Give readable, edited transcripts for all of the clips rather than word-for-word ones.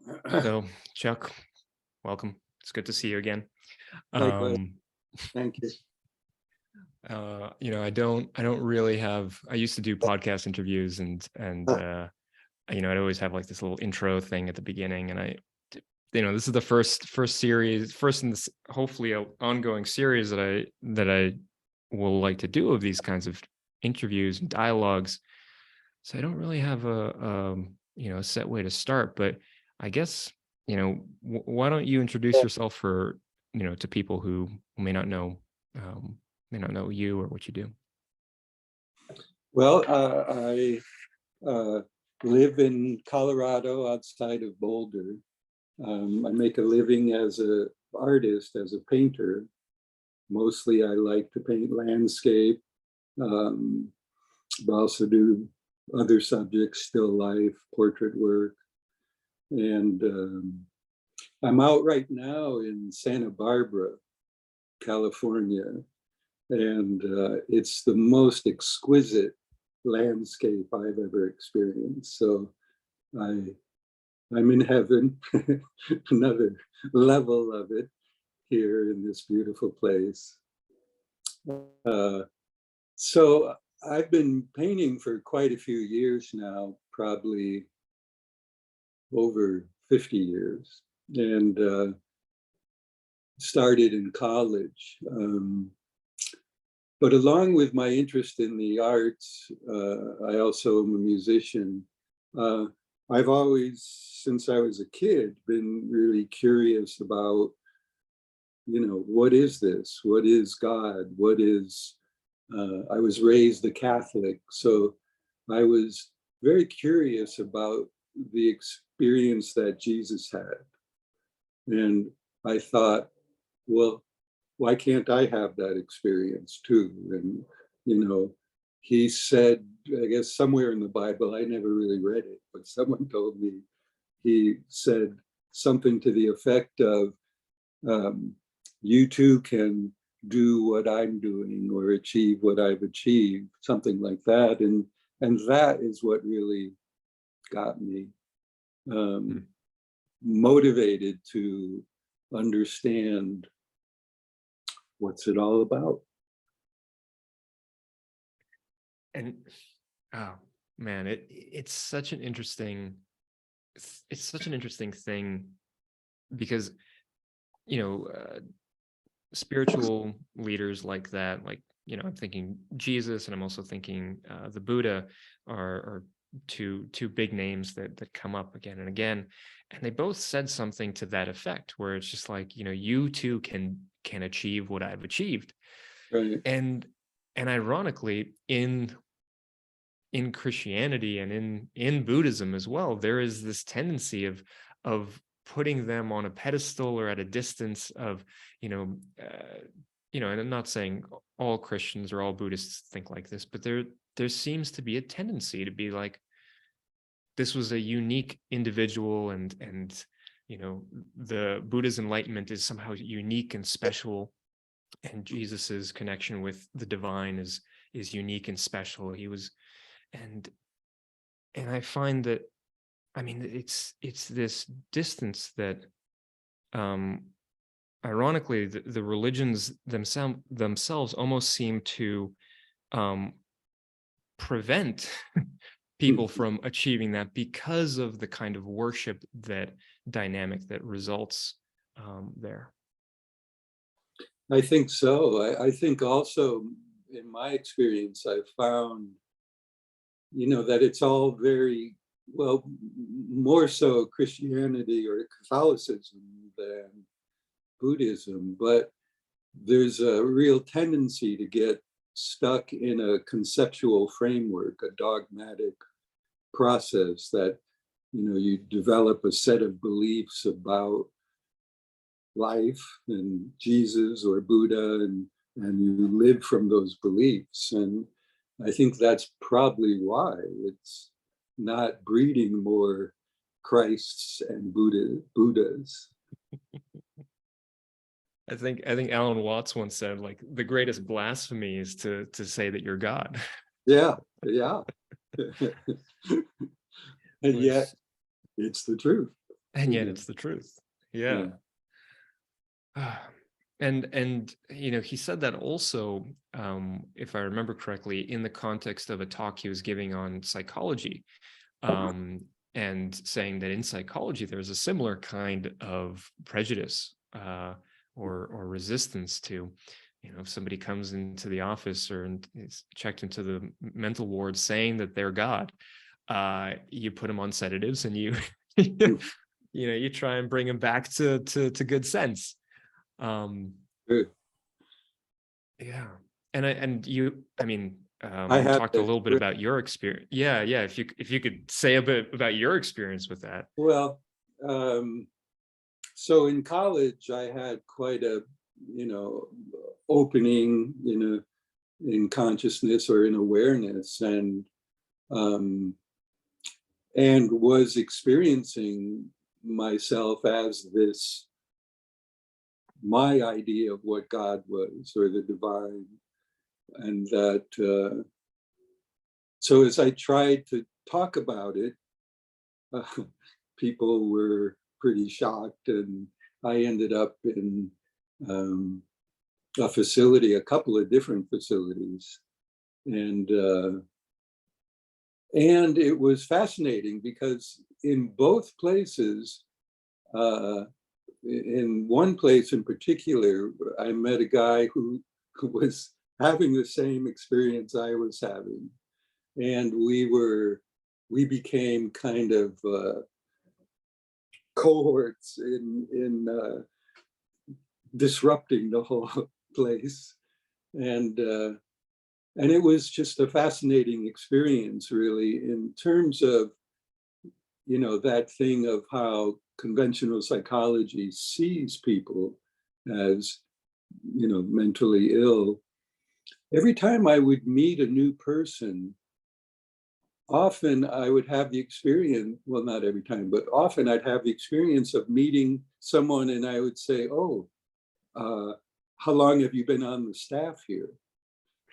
So, Chuck, welcome. It's good to see you again. Likewise, Um, thank you. I don't really have. I used to do podcast interviews, and I'd always have like this little intro thing at the beginning, and this is the first series, first in this hopefully a ongoing series that I will like to do of these kinds of interviews and dialogues. So I don't really have a set way to start, but I guess, why don't you introduce yourself to people who may not know, may not know you or what you do. Well, I live in Colorado outside of Boulder. I make a living as an artist, as a painter. Mostly I like to paint landscape, um, but also do other subjects, still life, portrait work. And I'm out right now in Santa Barbara, California, and it's the most exquisite landscape I've ever experienced. So I, I'm in heaven, another level of it here in this beautiful place. Uh, so I've been painting for quite a few years now, probably over 50 years, and started in college. But along with my interest in the arts, I also am a musician. Uh, I've always, since I was a kid, been really curious about, what is this? What is God? I was raised a Catholic, so I was very curious about the experience that Jesus had. And I thought, well, why can't I have that experience too? And, he said, I guess somewhere in the Bible, I never really read it, but someone told me, he said something to the effect of, um, you too can do what I'm doing or achieve what I've achieved, something like that. And that is what really got me um, Mm. motivated to understand what's it all about. And oh man, it's such an interesting thing because you know uh, spiritual leaders like that, like, I'm thinking Jesus, and I'm also thinking the Buddha are two big names that come up again and again, and they both said something to that effect, where it's just like, you too can achieve what I've achieved. Right. And ironically, in Christianity and in Buddhism as well, there is this tendency of putting them on a pedestal or at a distance of, you know, and I'm not saying all Christians or all Buddhists think like this, but there seems to be a tendency to be like, this was a unique individual, and the Buddha's enlightenment is somehow unique and special, and Jesus's connection with the divine is unique and special. He was, and I find that, I mean, it's this distance that, um ironically, the religions themselves almost seem to um prevent people from achieving that, because of the kind of worship that dynamic that results there. I think so. I think also, in my experience, I've found, that it's all very, well, more so Christianity or Catholicism than Buddhism, but there's a real tendency to get stuck in a conceptual framework, a dogmatic process that, you develop a set of beliefs about life and Jesus or Buddha, and you live from those beliefs. And I think that's probably why it's not breeding more Christs and Buddhas. I think Alan Watts once said, like, the greatest blasphemy is to say that you're God. Yeah, yeah. And yet Which it's the truth. And yet Yeah. it's the truth. Yeah. Yeah. And he said that also, if I remember correctly, in the context of a talk he was giving on psychology, um, and saying that in psychology there's a similar kind of prejudice, or resistance to, if somebody comes into the office or is checked into the mental ward saying that they're God, you put them on sedatives and you you try and bring them back to good sense. um Good. yeah. And I you have talked a that. little bit about your experience. Yeah, if you could say a bit about your experience with that. Well, so in college, I had quite a, you know, opening in consciousness or in awareness, um, and was experiencing myself as this, my idea of what God was, or the divine. And that, so as I tried to talk about it, uh, people were pretty shocked, and I ended up in um, a facility, a couple of different facilities, and it was fascinating because in both places, uh, in one place in particular, I met a guy who was having the same experience I was having, and we became kind of cohorts in disrupting the whole place, and it was just a fascinating experience, really, in terms of that thing of how conventional psychology sees people as mentally ill. Every time I would meet a new person, often I would have the experience, well, not every time, but often I'd have the experience of meeting someone and I would say, oh, how long have you been on the staff here?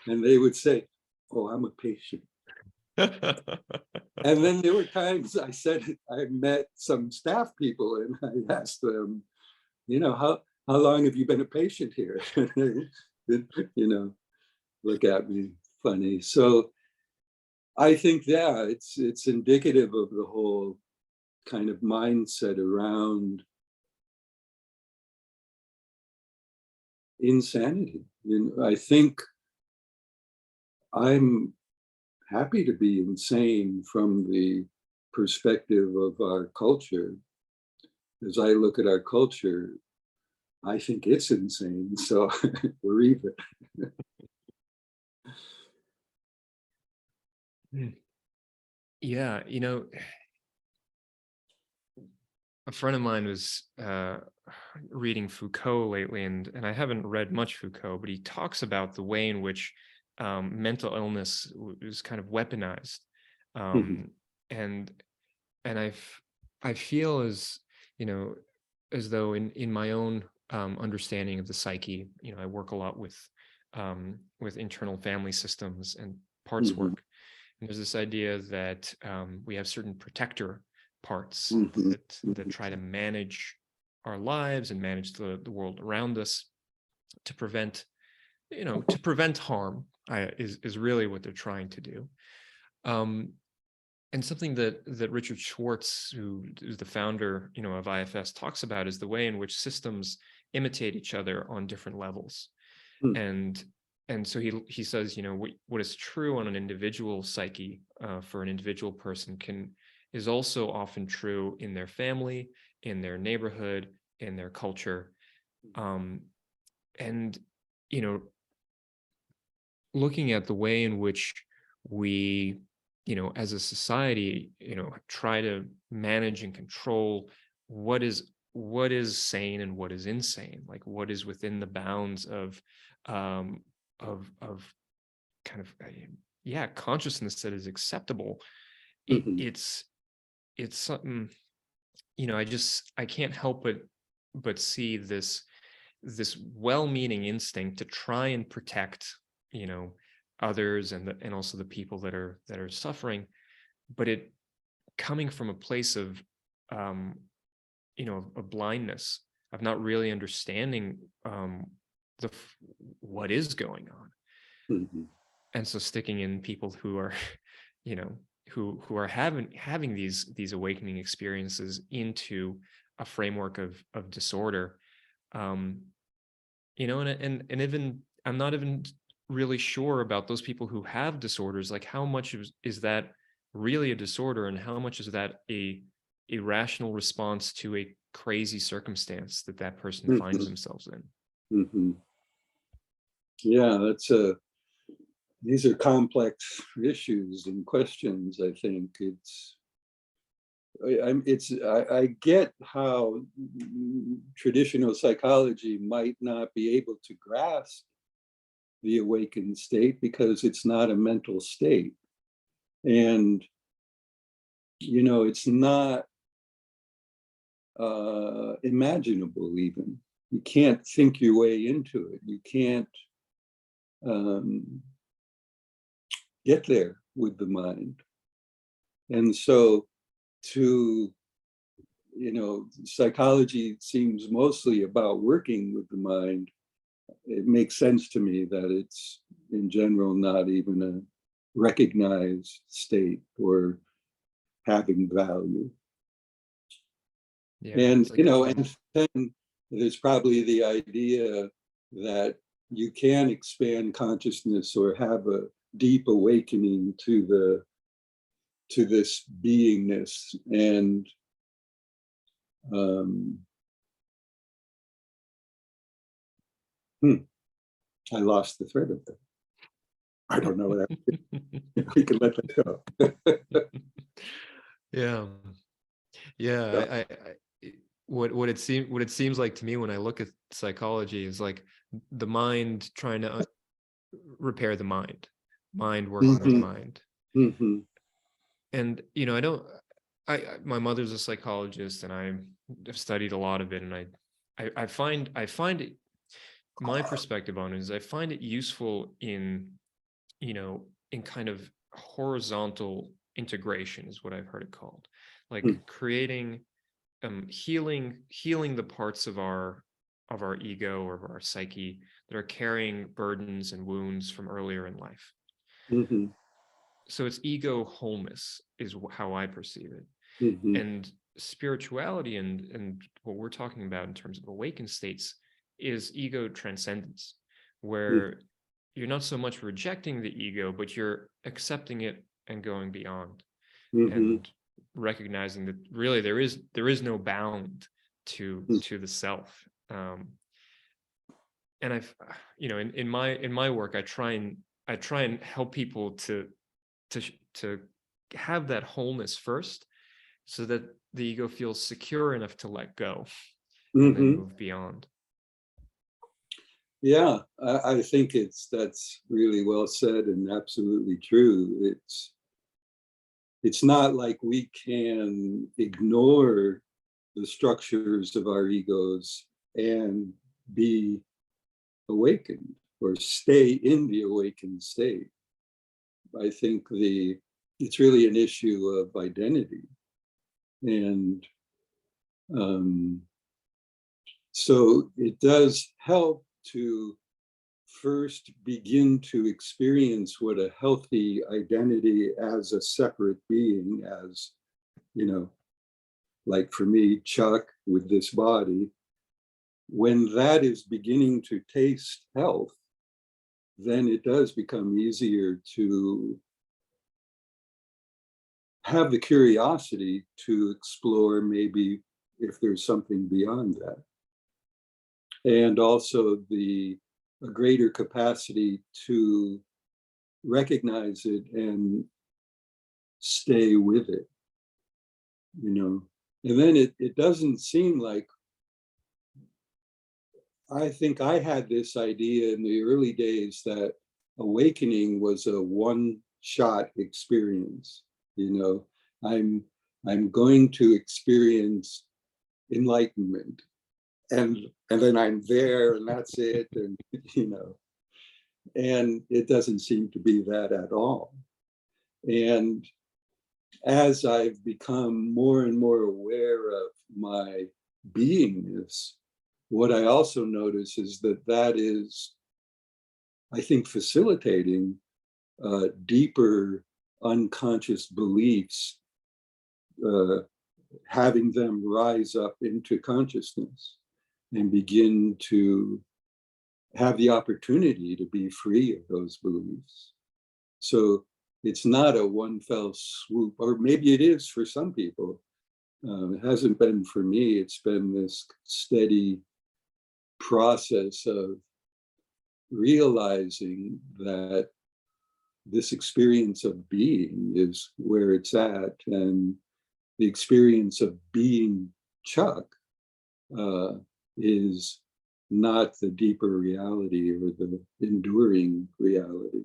And they would say, oh, I'm a patient. And then there were times I said, I met some staff people and I asked them, how long have you been a patient here? Look at me funny. So I think, yeah, it's indicative of the whole kind of mindset around insanity. I think I'm happy to be insane from the perspective of our culture. As I look at our culture, I think it's insane. So we're even. Yeah, a friend of mine was reading Foucault lately, and I haven't read much Foucault, but he talks about the way in which mental illness is kind of weaponized, um, and I feel you know as though in my own understanding of the psyche, I work a lot with internal family systems and parts Mhm, work, and there's this idea that we have certain protector parts mhm, that try to manage our lives and manage the world around us to prevent harm, is really what they're trying to do. Um, and something that Richard Schwartz, who is the founder, of IFS, talks about is the way in which systems imitate each other on different levels. mhm, And so he says, what is true on an individual psyche, for an individual person, is also often true in their family, in their neighborhood, in their culture. And you know looking at the way in which we, as a society, try to manage and control what is sane and what is insane, like what is within the bounds um of kind of yeah, consciousness that is acceptable. it, mhm, it's it's something, I can't help but see this well-meaning instinct to try and protect, you know others, and also the people that are suffering, but it coming from a place of um a blindness of not really understanding what is going on. Mhm. And so sticking in people who are, you know, who are having these awakening experiences into a framework of disorder, um, and even I'm not even really sure about those people who have disorders, like how much is that really a disorder, and how much is that a rational response to a crazy circumstance that person finds Mhm. themselves in. Mhm. Yeah, these are complex issues and questions. I think I get how traditional psychology might not be able to grasp the awakened state because it's not a mental state. And, it's not imaginable even. You can't think your way into it. You can't um, get there with the mind. And so to, psychology seems mostly about working with the mind. It makes sense to me that it's in general not even a recognized state or having value. Yeah, And it's like and then there's probably the idea that you can expand consciousness or have a deep awakening to this beingness. And um, I lost the thread of that. I don't know what we can let that go. yeah. Yeah, Yeah. what it seems like to me when I look at psychology is like the mind trying to repair the mind working with Mhm, mind. mhm, And I don't my mother's a psychologist, and I've studied a lot of it, and I find it, my perspective on it is I find it useful in kind of horizontal integration is what I've heard it called, like mm, creating healing the parts of our ego or of our psyche that are carrying burdens and wounds from earlier in life. mhm, So it's ego wholeness is how I perceive it. mhm, And spirituality and what we're talking about in terms of awakened states is ego transcendence, mm, where you're not so much rejecting the ego, but you're accepting it and going beyond, mhm, and recognizing that really there is no bound mm, to the self. And I've in my work I try and help people to have that wholeness first, so that the ego feels secure enough to let go and then mhm. move beyond. Yeah, I think that's really well said and absolutely true. It's not like we can ignore the structures of our egos and be awakened or stay in the awakened state. I think it's really an issue of identity. And um, so it does help to first begin to experience what a healthy identity as a separate being, as, you know, like for me, Chuck with this body, when that is beginning to taste health, then it does become easier to have the curiosity to explore maybe if there's something beyond that. And also a greater capacity to recognize it and stay with it, you know. And then it doesn't seem like, I think I had this idea in the early days that awakening was a one shot experience, you know. I'm I'm going to experience enlightenment, and then I'm there and that's it, and and it doesn't seem to be that at all. And as I've become more and more aware of my beingness, what I also notice is that that is, I think, facilitating deeper unconscious beliefs, having them rise up into consciousness and begin to have the opportunity to be free of those beliefs. So it's not a one fell swoop, or maybe it is for some people. It hasn't been for me. It's been this steady process of realizing that this experience of being is where it's at, and the experience of being Chuck is not the deeper reality or the enduring reality.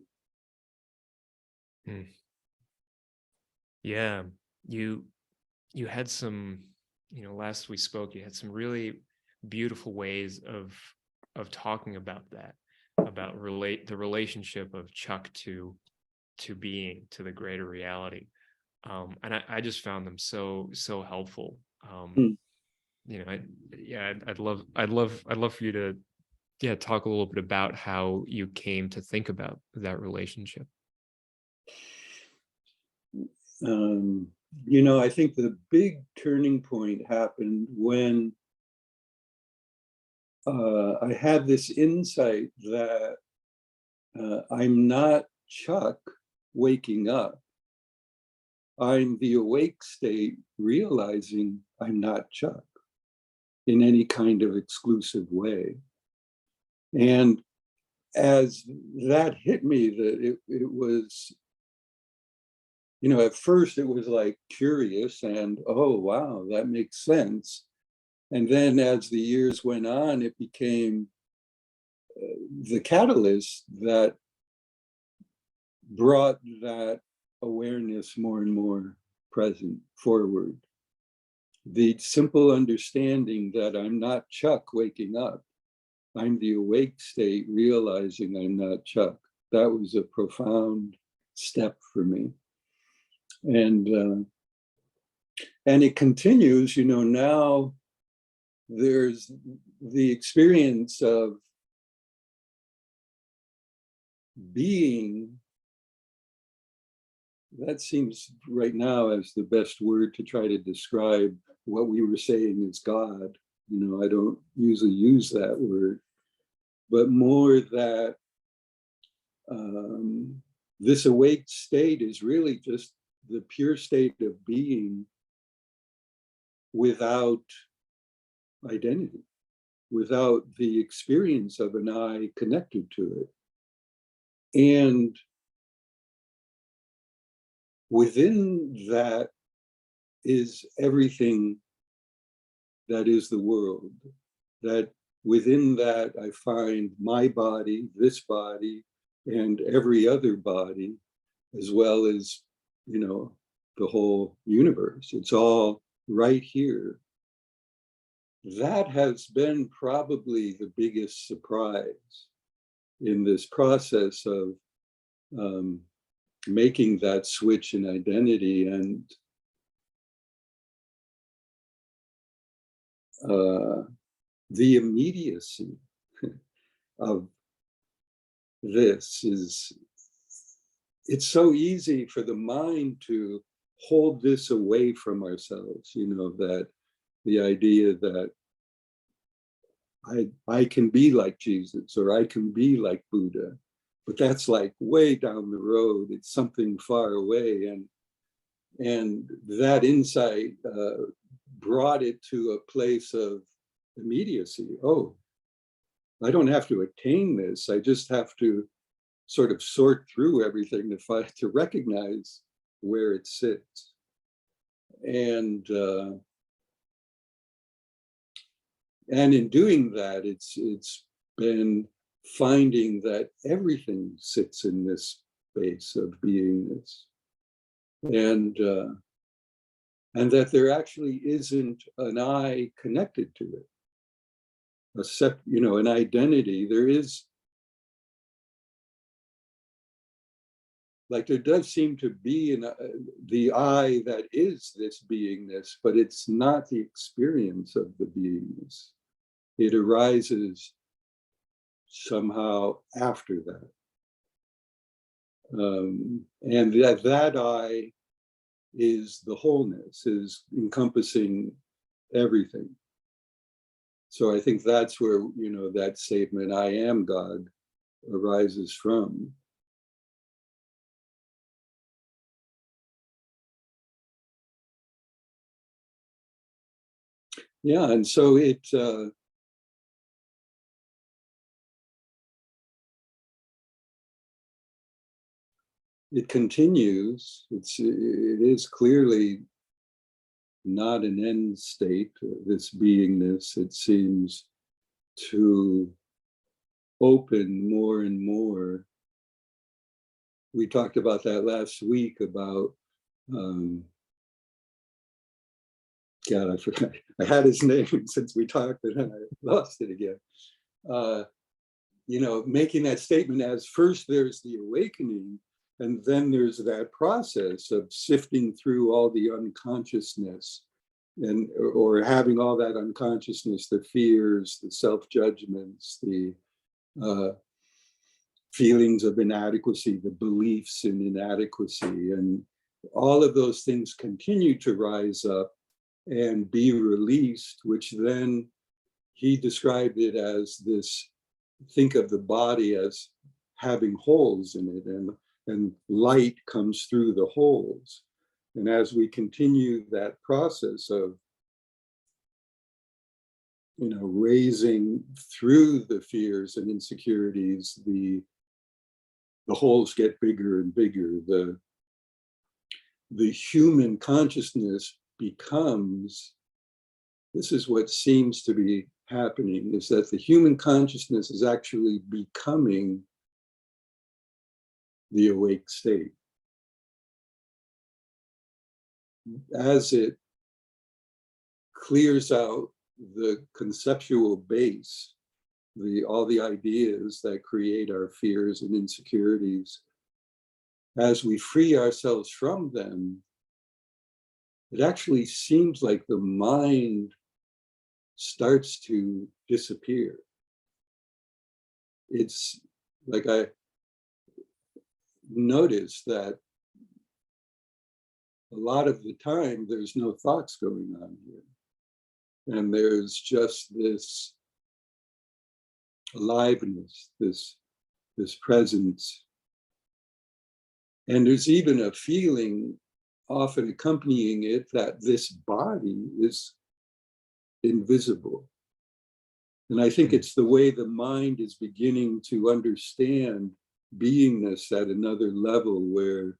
Yeah, you had some, last we spoke, you had some really beautiful ways of talking about that, about the relationship of Chuck to being, to the greater reality. And I just found them so helpful. Mm. I'd love for you to talk a little bit about how you came to think about that relationship. I think the big turning point happened when I had this insight that I'm not Chuck waking up. I'm the awake state realizing I'm not Chuck in any kind of exclusive way. And as that hit me, that it was, at first it was like curious and, oh, wow, that makes sense. And then as the years went on, it became the catalyst that brought that awareness more and more present forward. The simple understanding that I'm not Chuck waking up, I'm the awake state realizing I'm not Chuck. That was a profound step for me. And it continues, now there's the experience of being. That seems right now as the best word to try to describe what we were saying is God. I don't usually use that word, but more that this awake state is really just the pure state of being without identity, without the experience of an I connected to it. And within that is everything that is the world. That within that I find my body, this body, and every other body, as well as, the whole universe. It's all right here. That has been probably the biggest surprise in this process of making that switch in identity, and the immediacy of this is, it's so easy for the mind to hold this away from ourselves, that the idea that I can be like Jesus or I can be like Buddha, but that's like way down the road. It's something far away. And that insight brought it to a place of immediacy. Oh, I don't have to attain this. I just have to sort of sort through everything to recognize where it sits. And in doing that, it's been finding that everything sits in this space of beingness, and that there actually isn't an I connected to it, an identity. There is, like there does seem to be the I that is this beingness, but it's not the experience of the beingness. It arises somehow after that. And that I is the wholeness, is encompassing everything. So I think that's where, that statement, I am God, arises from. Yeah, and so it continues. It is clearly not an end state, this beingness. It seems to open more and more. We talked about that last week about, God, I forgot. I had his name since we talked, and I lost it again. Making that statement as first there's the awakening, and then there's that process of sifting through all the unconsciousness, or having all that unconsciousness, the fears, the self-judgments, the feelings of inadequacy, the beliefs in inadequacy, and all of those things continue to rise up and be released, which then he described it as this, think of the body as having holes in it, and light comes through the holes. And as we continue that process of, raising through the fears and insecurities, the holes get bigger and bigger. The human consciousness becomes, this is what seems to be happening, is that the human consciousness is actually becoming the awake state. As it clears out the conceptual base, all the ideas that create our fears and insecurities, as we free ourselves from them, it actually seems like the mind starts to disappear. It's like I noticed that a lot of the time there's no thoughts going on here. And there's just this aliveness, this presence. And there's even a feeling often accompanying it that this body is invisible. And I think it's the way the mind is beginning to understand beingness at another level where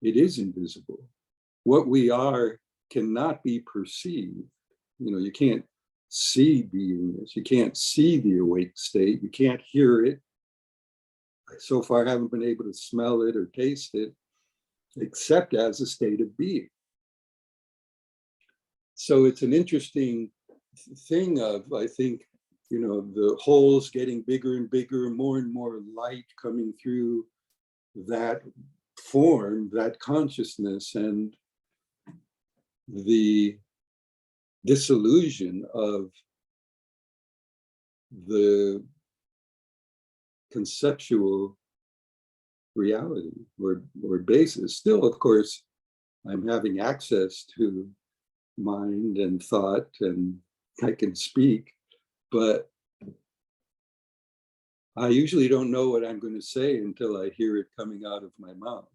it is invisible. What we are cannot be perceived. You can't see beingness. You can't see the awake state. You can't hear it. I so far haven't been able to smell it or taste it, except as a state of being. So it's an interesting thing of, I think, the holes getting bigger and bigger, more and more light coming through that form, that consciousness, and the disillusion of the conceptual reality or basis. Still, of course, I'm having access to mind and thought, and I can speak, but I usually don't know what I'm going to say until I hear it coming out of my mouth.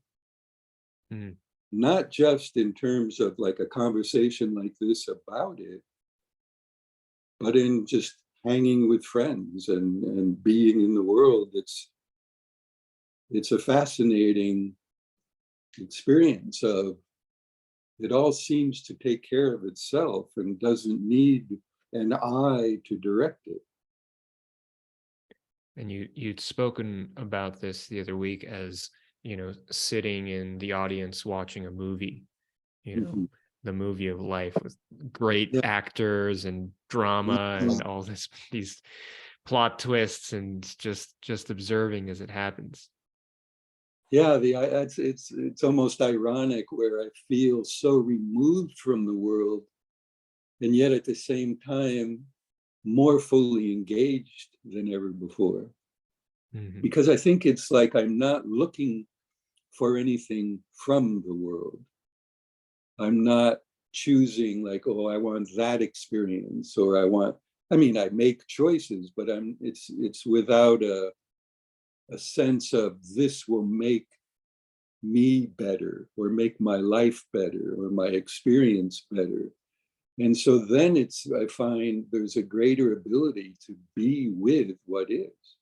Mm. Not just in terms of like a conversation like this about it, but in just hanging with friends and being in the world. It's a fascinating experience of, it all seems to take care of itself and doesn't need an I to direct it. And you'd spoken about this the other week as, sitting in the audience watching a movie, the movie of life with great actors and drama and all these plot twists, and just observing as it happens. Yeah, it's almost ironic where I feel so removed from the world, and yet at the same time more fully engaged than ever before. Hmm. Because I think it's like I'm not looking for anything from the world. I'm not choosing like, oh, I want that experience, or I mean, I make choices, but it's without a sense of this will make me better or make my life better or my experience better. And so then I find there's a greater ability to be with what is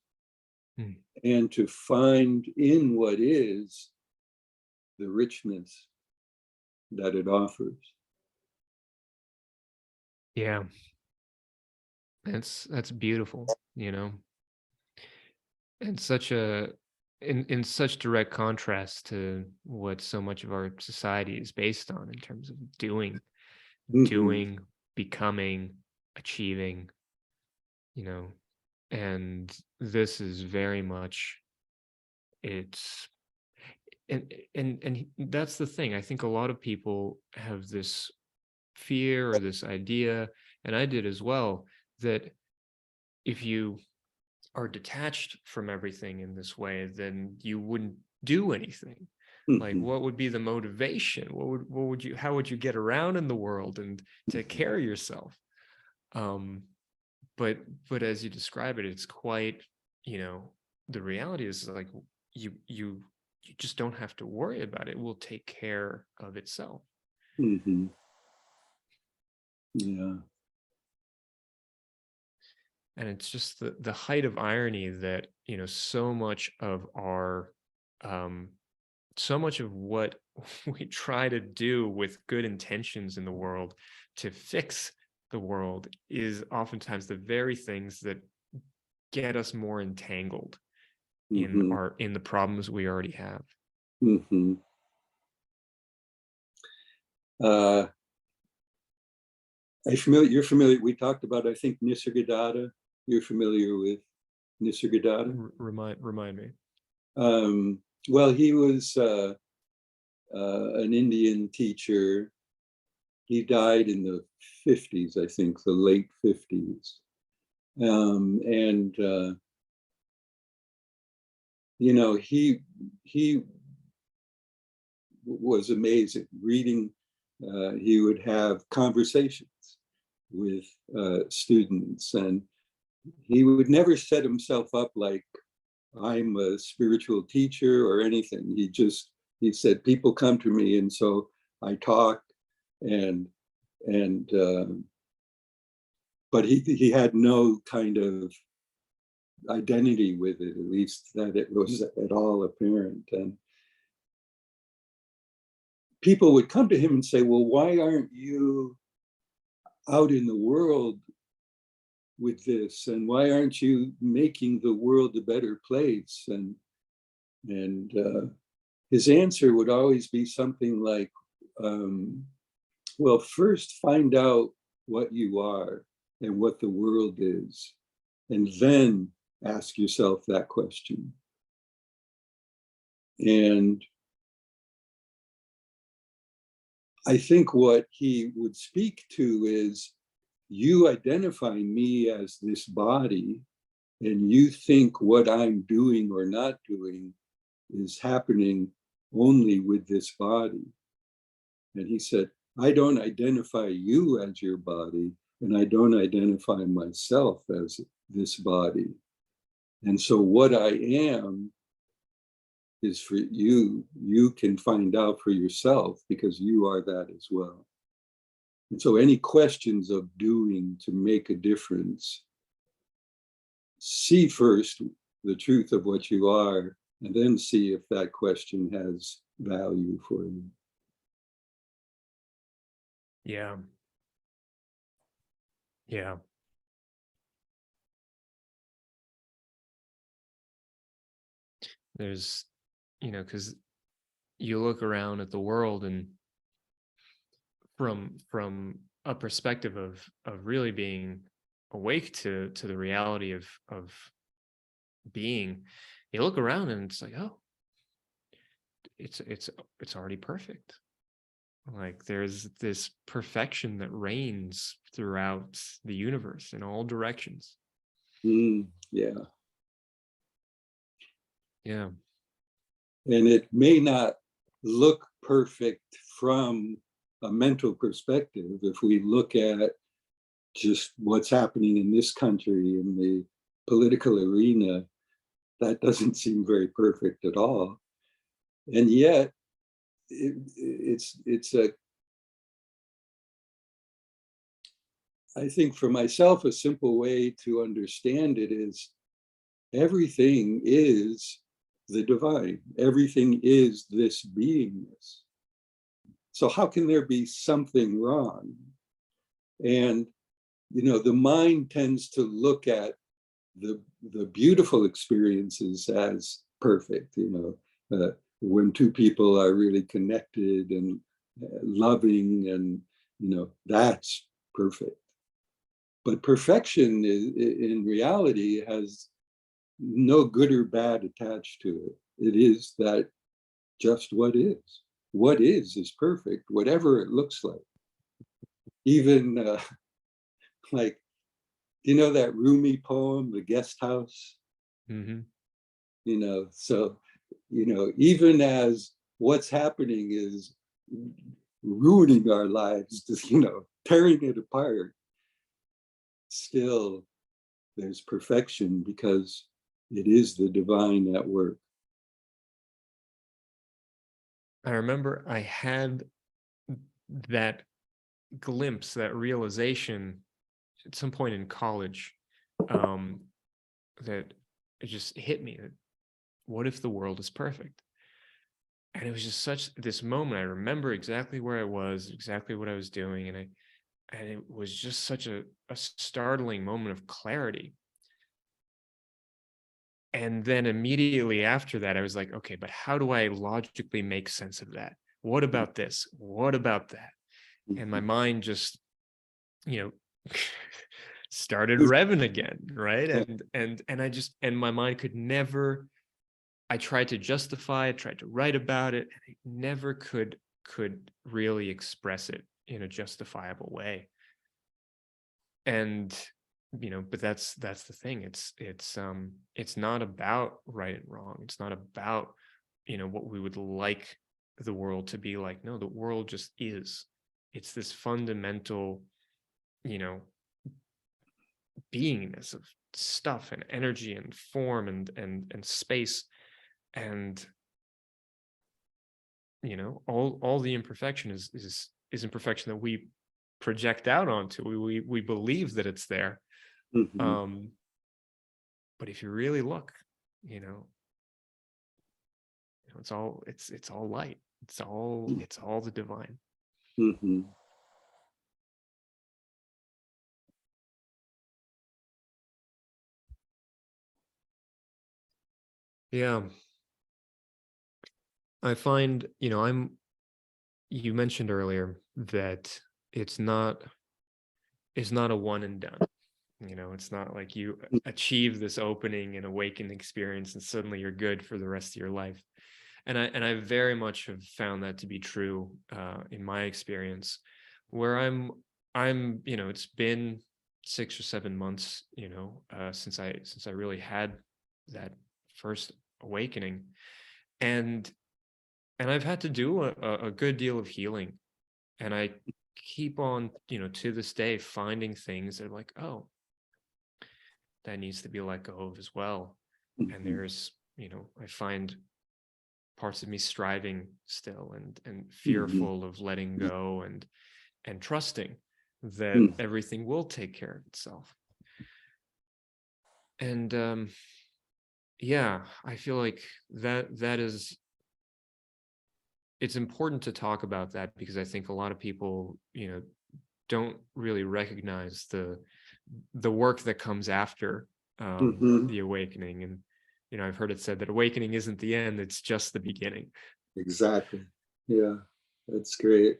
Mm. and to find in what is the richness that it offers. Yeah, that's beautiful, and such a in such direct contrast to what so much of our society is based on in terms of Mm-hmm. doing, becoming, achieving, you know, and this is very much it's and that's the thing. I think a lot of people have this fear or this idea, and I did as well, that if you are detached from everything in this way, then you wouldn't do anything. Like, Mm-hmm. what would be the motivation? How would you get around in the world and take care of yourself? Um, but as you describe it, it's quite, you know, the reality is like you just don't have to worry about it. It will take care of itself. Mm-hmm. Yeah. And it's just the height of irony that, so much of our um so much of what we try to do with good intentions in the world to fix the world is oftentimes the very things that get us more entangled Mm-hmm. in the problems we already have. Mm-hmm. Uh, you're familiar, we talked about, I think, Nisargadatta. You're familiar with Nisargadatta? Remind me. Um, well, he was an Indian teacher. He died in the 50s, I think, the late 50s. And he was amazing. Reading, he would have conversations with students, and he would never set himself up like I'm a spiritual teacher or anything. He said people come to me, and so I talk, and and but he had no kind of identity with it, at least that it was at all apparent. And people would come to him and say, well, why aren't you out in the world with this, and why aren't you making the world a better place? And his answer would always be something like, um, well, first find out what you are and what the world is, and then ask yourself that question. And I think what he would speak to is, you identify me as this body, and you think what I'm doing or not doing is happening only with this body. And he said, I don't identify you as your body, and I don't identify myself as this body. And so what I am is for you. You can find out for yourself because you are that as well. And so any questions of doing to make a difference, see first the truth of what you are, and then see if that question has value for you. Yeah. Yeah. There's, because you look around at the world, and from a perspective of really being awake to the reality of being, you look around and it's like, oh, it's already perfect. Like there's this perfection that reigns throughout the universe in all directions. Yeah. Yeah. And it may not look perfect from a mental perspective. If we look at just what's happening in this country, in the political arena, that doesn't seem very perfect at all. And yet, it's a, I think for myself, a simple way to understand it is everything is the divine. Everything is this beingness. So how can there be something wrong? And, the mind tends to look at the beautiful experiences as perfect, when two people are really connected and loving, and, that's perfect. But perfection in reality has no good or bad attached to it. It is that just what is. What is perfect, whatever it looks like. Even like, that Rumi poem, The Guest House? Mm-hmm. So, even as what's happening is ruining our lives, just, tearing it apart, still there's perfection because it is the divine at work. I remember I had that glimpse, that realization at some point in college, that it just hit me that what if the world is perfect? And it was just such this moment. I remember exactly where I was, exactly what I was doing, and it was just such a startling moment of clarity. And then immediately after that, I was like, okay, but how do I logically make sense of that? What about this? What about that? And my mind just, you know, started revving again, right? And my mind could never. I tried to justify it, tried to write about it, and I never could really express it in a justifiable way. And but that's the thing. It's not about right and wrong. It's not about what we would like the world to be like. No, the world just is. It's this fundamental, you know, beingness of stuff and energy and form and space, and all the imperfection is imperfection that we project out onto. We believe that it's there. Mm-hmm. But if you really look, you know, it's all light. It's all the divine. Mm-hmm. Yeah. I find, you mentioned earlier that it's not a one and done. It's not like you achieve this opening and awakened experience and suddenly you're good for the rest of your life. And I very much have found that to be true in my experience, where it's been 6 or 7 months, since I really had that first awakening, and I've had to do a good deal of healing, and I keep on, to this day, finding things that are like, oh, that needs to be let go of as well. And Mm-hmm. there's, I find parts of me striving still and Mm-hmm. fearful of letting go and trusting that Mm-hmm. everything will take care of itself. And yeah, I feel like that is, it's important to talk about that, because I think a lot of people, don't really recognize the work that comes after Mm-hmm. the awakening. And I've heard it said that awakening isn't the end, it's just the beginning. Exactly. Yeah, that's great.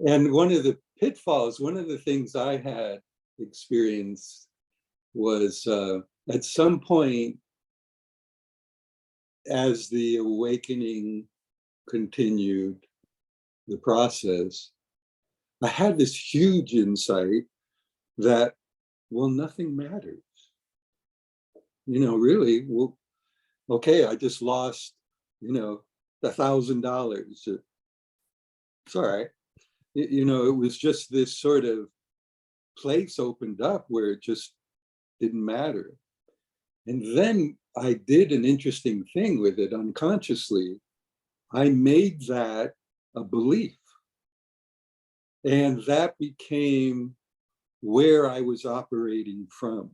And one of the pitfalls, one of the things I had experienced was at some point, as the awakening continued, the process, I had this huge insight that, well, nothing matters. Really, well, okay, I just lost, $1,000. It's all right. It was just this sort of place opened up where it just didn't matter. And then I did an interesting thing with it unconsciously. I made that a belief. And that became where I was operating from.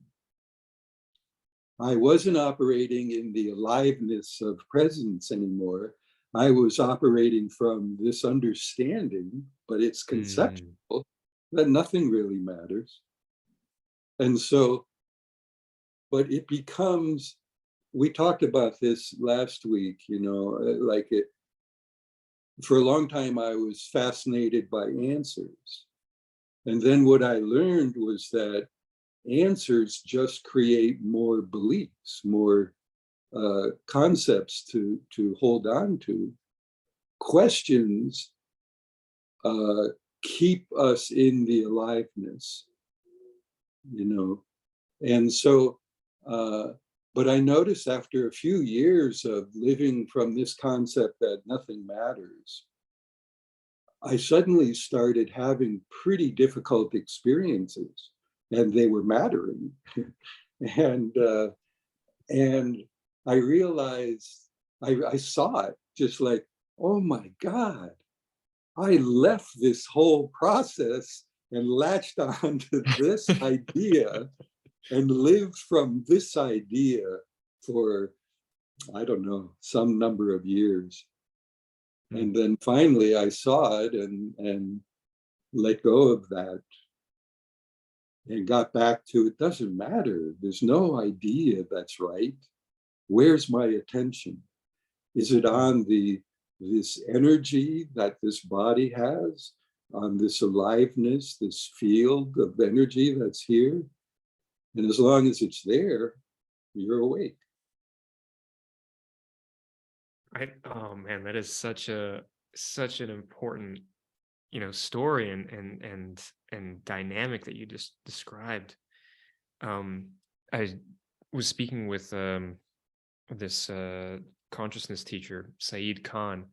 I wasn't operating in the aliveness of presence anymore. I was operating from this understanding, but it's conceptual, that nothing really matters. And so, but it becomes, we talked about this last week, like it, for a long time, I was fascinated by answers. And then what I learned was that answers just create more beliefs, more concepts to hold on to. Questions keep us in the aliveness, And so, but I noticed after a few years of living from this concept that nothing matters, I suddenly started having pretty difficult experiences, and they were mattering. and and I realized, I saw it just like, oh my God, I left this whole process and latched onto this idea and lived from this idea for, I don't know, some number of years. And then finally I saw it and let go of that and got back to, it doesn't matter. There's no idea that's right. Where's my attention? Is it on this energy that this body has, on this aliveness, this field of energy that's here? And as long as it's there, you're awake. Oh man, that is such an important, story and dynamic that you just described. I was speaking with this consciousness teacher, Saeed Khan,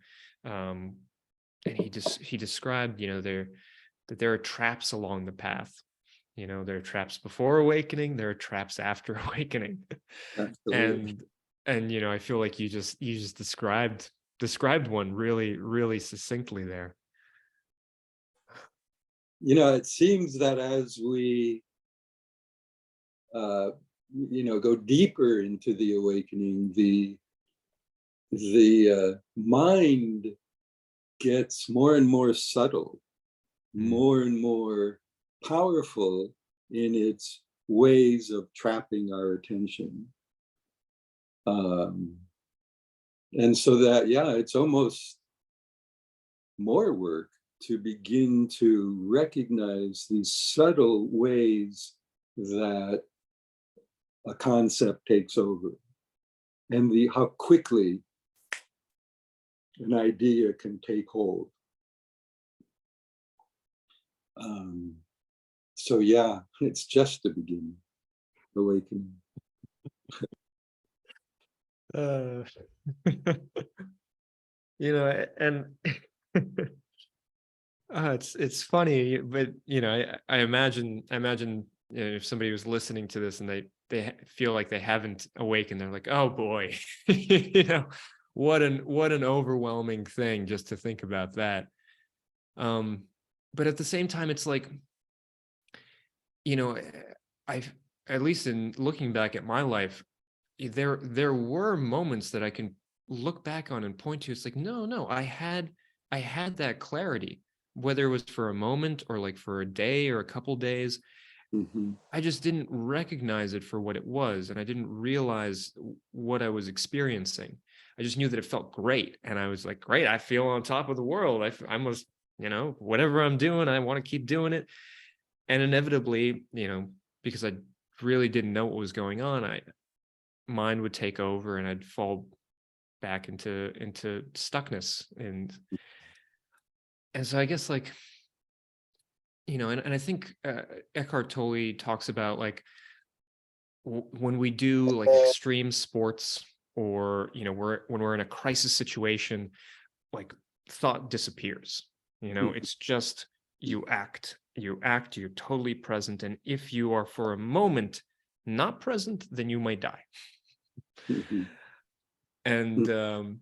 um, and he described, that there are traps along the path. There are traps before awakening, there are traps after awakening. Absolutely. And I feel like you just described one really, really succinctly there. It seems that as we go deeper into the awakening, the mind gets more and more subtle, more and more powerful in its ways of trapping our attention. And so that, yeah, it's almost more work to begin to recognize these subtle ways that a concept takes over, and how quickly an idea can take hold. So yeah, it's just the beginning, awakening. Uh, and it's funny, but I imagine if somebody was listening to this and they feel like they haven't awakened, they're like, oh boy, what an overwhelming thing just to think about that. But at the same time, it's like, I've, at least in looking back at my life, there were moments that I can look back on and point to. It's like, no, I had that clarity, whether it was for a moment or like for a day or a couple days. Mm-hmm. I just didn't recognize it for what it was, and I didn't realize what I was experiencing. I just knew that it felt great, and I was like, great, I feel on top of the world. I must, whatever I'm doing, I want to keep doing it. And inevitably, because I really didn't know what was going on, mind would take over and I'd fall back into stuckness. And so I guess, like, and I think Eckhart Tolle talks about, like, when we do like extreme sports, or when we're in a crisis situation, like, thought disappears. It's just you're totally present, and if you are for a moment not present, then you might die. And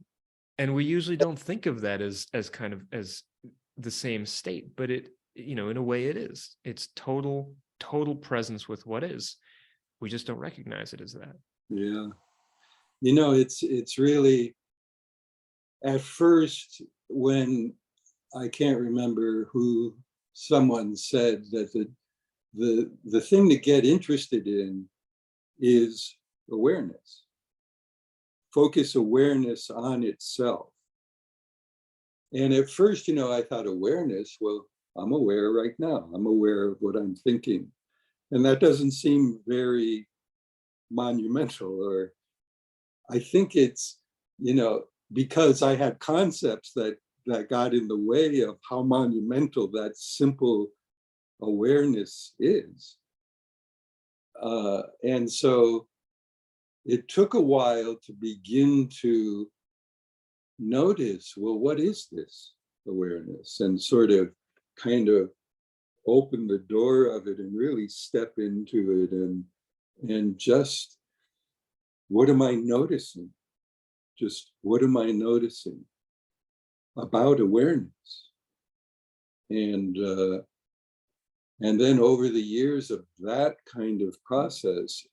we usually don't think of that as kind of as the same state, but it, in a way, it is. It's total presence with what is. We just don't recognize it as that. Yeah. It's really, at first, when I can't remember who, someone said that the thing to get interested in is awareness. Focus awareness on itself. And at first, I thought awareness, well, I'm aware right now. I'm aware of what I'm thinking. And that doesn't seem very monumental, or I think it's, because I had concepts that got in the way of how monumental that simple awareness is. And so it took a while to begin to notice, well, what is this awareness? And sort of kind of open the door of it and really step into it, and just, what am I noticing? Just what am I noticing about awareness? And then over the years of that kind of process,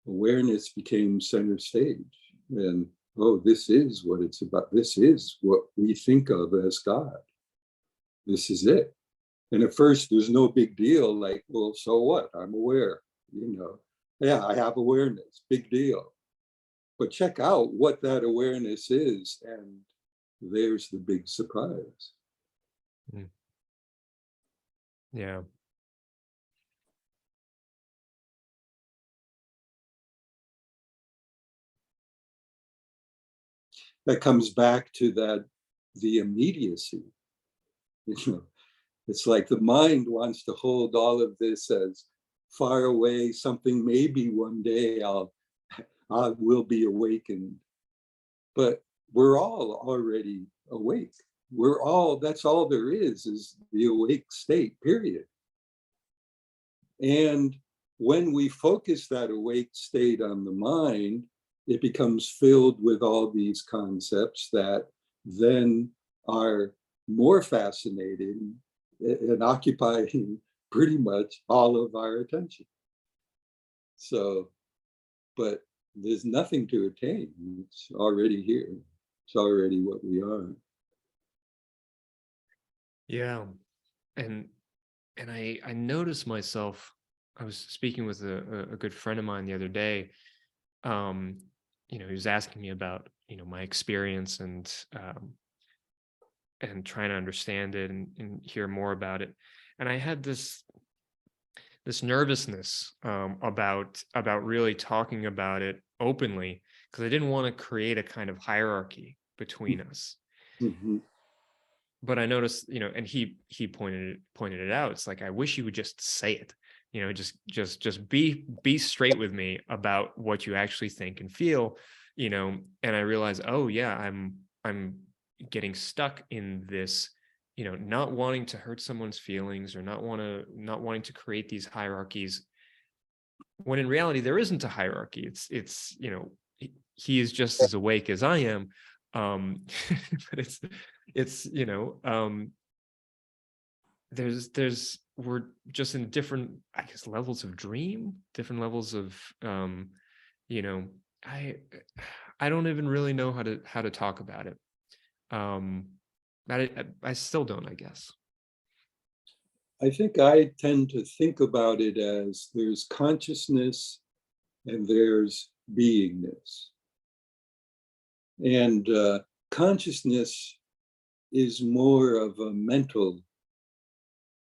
awareness became center stage. And, oh, this is what it's about. This is what we think of as God. This is it. And at first, there's no big deal, like, well, so what? I'm aware, Yeah, I have awareness, big deal. But check out what that awareness is, and there's the big surprise. Yeah. That comes back to the immediacy. It's like the mind wants to hold all of this as far away, something maybe one day I will be awakened. But we're all already awake. That's all there is the awake state, period. And when we focus that awake state on the mind, it becomes filled with all these concepts that then are more fascinating and occupying pretty much all of our attention. So, but there's nothing to attain. It's already here. It's already what we are. Yeah. And I noticed myself, I was speaking with a good friend of mine the other day. He was asking me about, my experience, and trying to understand it, and hear more about it. And I had this nervousness about really talking about it openly, because I didn't want to create a kind of hierarchy between us. Mm-hmm. But I noticed, and he pointed it out. It's like, I wish you would just say it, just be straight with me about what you actually think and feel, and I realized, oh yeah, I'm getting stuck in this, not wanting to hurt someone's feelings, or not wanting to create these hierarchies, when in reality there isn't a hierarchy. It's he is just as awake as I am. But it's we're just in different, I guess, levels of dream, different levels of I don't even really know how to talk about it. I still don't, I guess. I think I tend to think about it as there's consciousness and there's beingness. And consciousness is more of a mental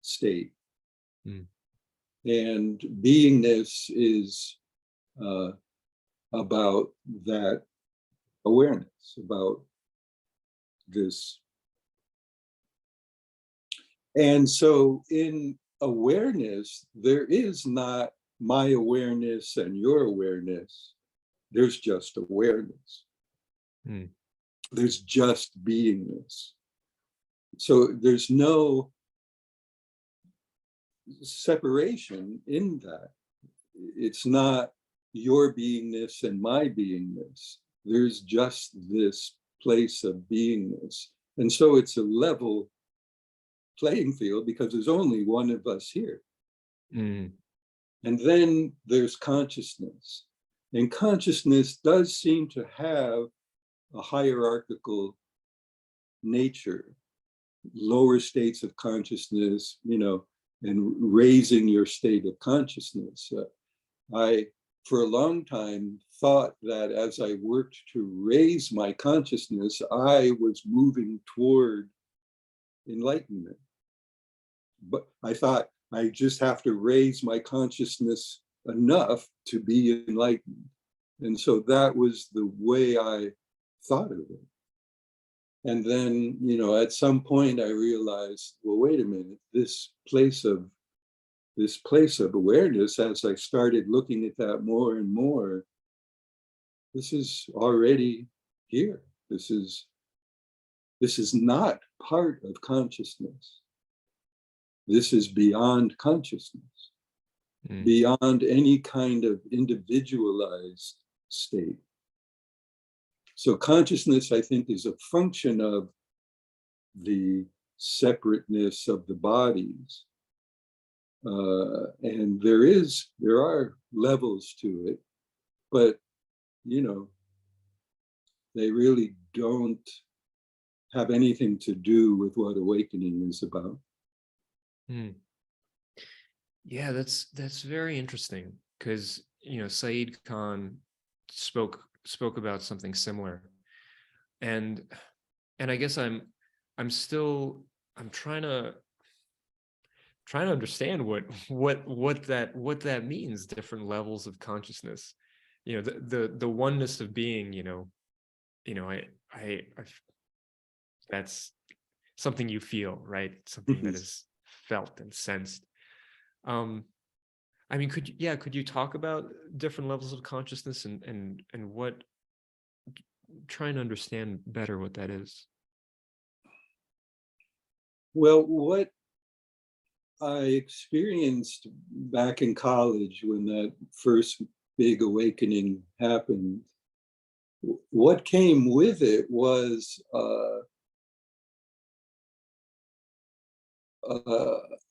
state. And beingness is about that awareness, about this. And so in awareness, there is not my awareness and your awareness. There's just awareness. Mm. There's just beingness. So there's no separation in that. It's not your beingness and my beingness. There's just this place of beingness. And so it's a level playing field because there's only one of us here. Mm. And then there's consciousness. And consciousness does seem to have a hierarchical nature, lower states of consciousness, and raising your state of consciousness. I, for a long time, thought that as I worked to raise my consciousness, I was moving toward enlightenment. But I thought I just have to raise my consciousness enough to be enlightened. And so that was the way I thought of it. And then, at some point I realized, well, wait a minute, this place of awareness, as I started looking at that more and more, this is already here. This is not part of consciousness. This is beyond consciousness, beyond any kind of individualized state. So consciousness, I think, is a function of the separateness of the bodies. And there are levels to it, but, they really don't have anything to do with what awakening is about. Mm. Yeah, that's very interesting because Saeed Khan spoke about something similar, and I guess I'm trying to understand what that means. Different levels of consciousness, the oneness of being. I that's something you feel, right? Something that is felt and sensed. I mean, could you talk about different levels of consciousness and what, trying to understand better what that is? Well, what I experienced back in college when that first big awakening happened, what came with it was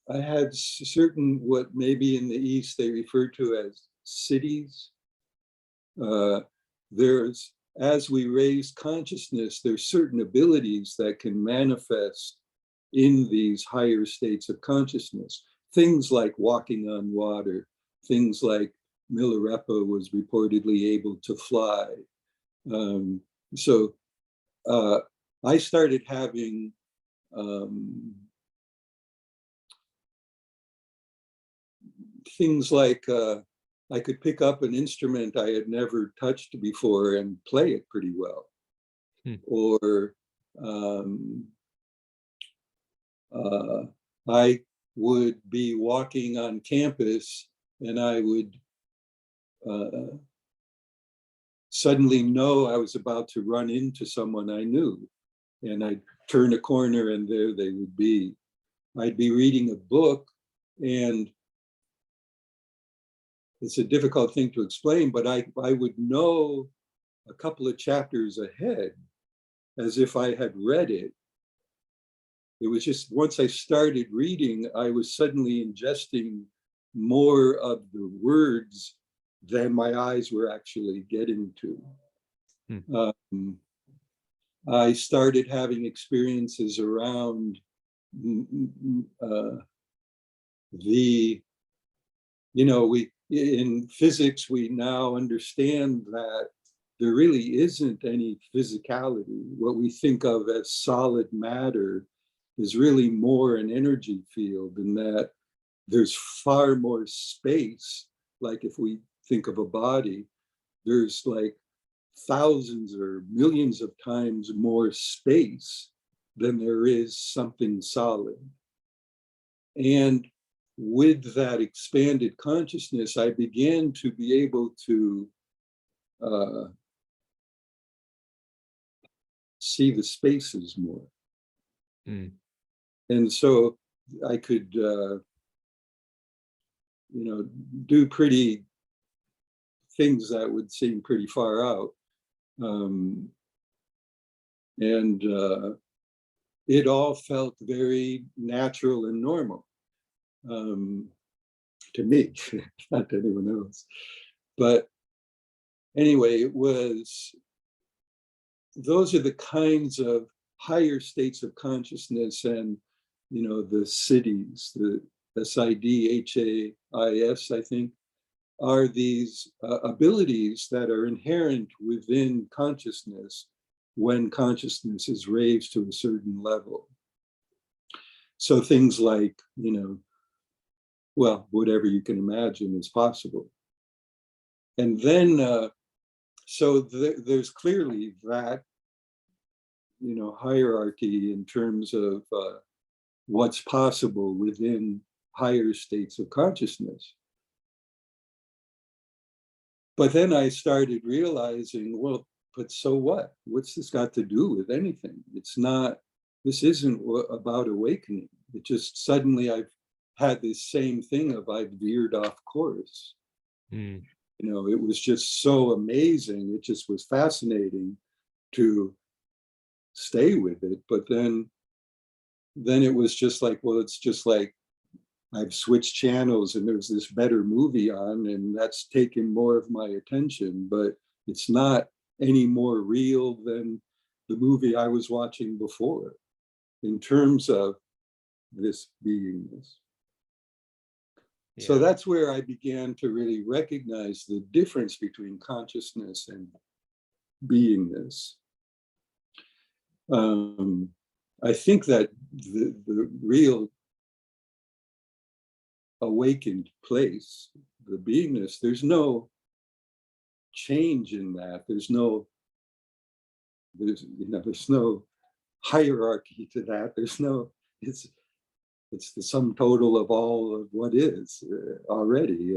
I had certain, what maybe in the East they refer to as cities. There's, as we raise consciousness, there's certain abilities that can manifest in these higher states of consciousness. Things like walking on water, things like Milarepa was reportedly able to fly. So I started having things like I could pick up an instrument I had never touched before and play it pretty well. Or I would be walking on campus and I would suddenly know I was about to run into someone I knew. And I'd turn a corner and there they would be. I'd be reading a book, and it's a difficult thing to explain, but I would know a couple of chapters ahead as if I had read it. It was just once I started reading, I was suddenly ingesting more of the words than my eyes were actually getting to. I started having experiences around we in physics, we now understand that there really isn't any physicality. What we think of as solid matter is really more an energy field, and that there's far more space. Like if we think of a body, there's like thousands or millions of times more space than there is something solid. And with that expanded consciousness, I began to be able to see the spaces more. Mm. And so I could, do pretty things that would seem pretty far out. And it all felt very natural and normal to me, not to anyone else. But anyway, those are the kinds of higher states of consciousness, and the cities, the SIDHAIS, I think, are these abilities that are inherent within consciousness when consciousness is raised to a certain level. So things like, whatever you can imagine is possible. And then, there's clearly that, hierarchy in terms of what's possible within higher states of consciousness. But then I started realizing, well, but so what? What's this got to do with anything? This isn't about awakening. It just suddenly I've had this same thing of I've veered off course. Mm. It was just so amazing. It just was fascinating to stay with it. But then it was just like, well, it's just like I've switched channels and there's this better movie on, and that's taken more of my attention, but it's not any more real than the movie I was watching before in terms of this beingness. Yeah. So that's where I began to really recognize the difference between consciousness and beingness. I think that the real awakened place, the beingness, there's no change in that. There's no hierarchy to that. It's the sum total of all of what is already.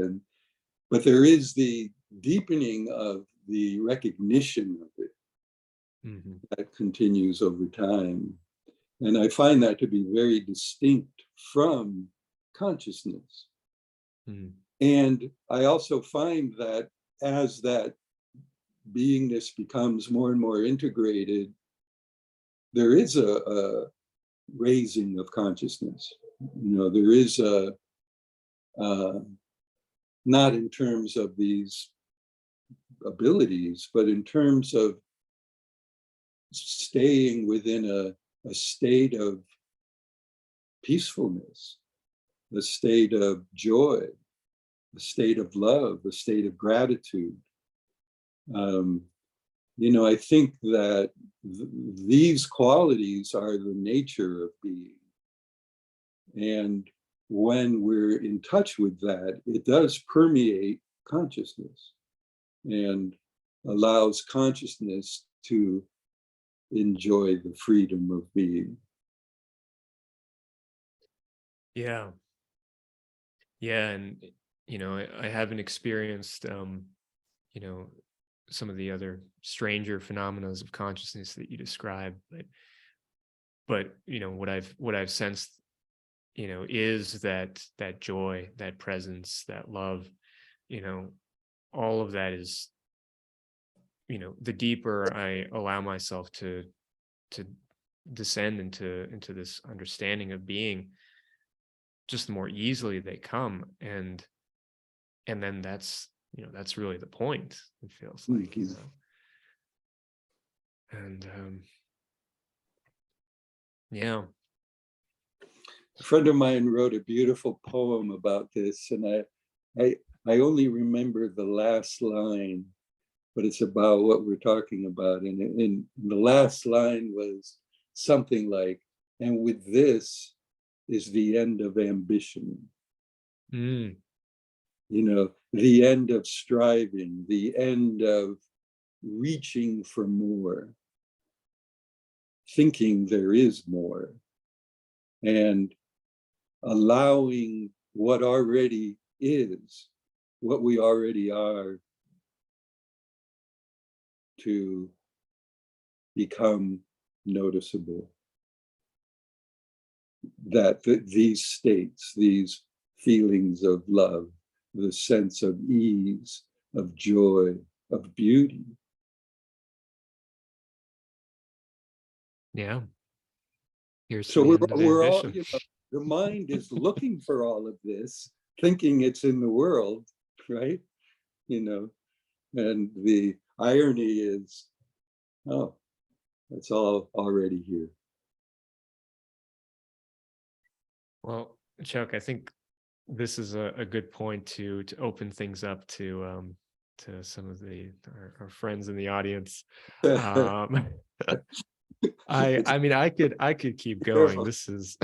But there is the deepening of the recognition of it that continues over time. And I find that to be very distinct from consciousness. And I also find that as that beingness becomes more and more integrated, there is a raising of consciousness. There is not in terms of these abilities, but in terms of staying within a state of peacefulness, a state of joy, a state of love, a state of gratitude. I think that these qualities are the nature of being. And when we're in touch with that, it does permeate consciousness and allows consciousness to enjoy the freedom of being. Yeah. Yeah. And, I haven't experienced, some of the other stranger phenomena of consciousness that you described, but what I've sensed, is that joy, that presence, that love, all of that is, the deeper I allow myself to descend into this understanding of being, just the more easily they come. And then that's really the point, it feels like. And yeah. A friend of mine wrote a beautiful poem about this, and I only remember the last line, but it's about what we're talking about. And the last line was something like, and with this is the end of ambition. The end of striving, the end of reaching for more, thinking there is more, and allowing what already is, what we already are, to become noticeable. That these states, these feelings of love, the sense of ease, of joy, of beauty. Yeah. Here's to So the end of we're all, ambition. the mind is looking for all of this, thinking it's in the world, right? And the irony is, oh, it's all already here. Well, Chuck, I think this is a good point to open things up to some of our friends in the audience. I mean, I could keep going. This is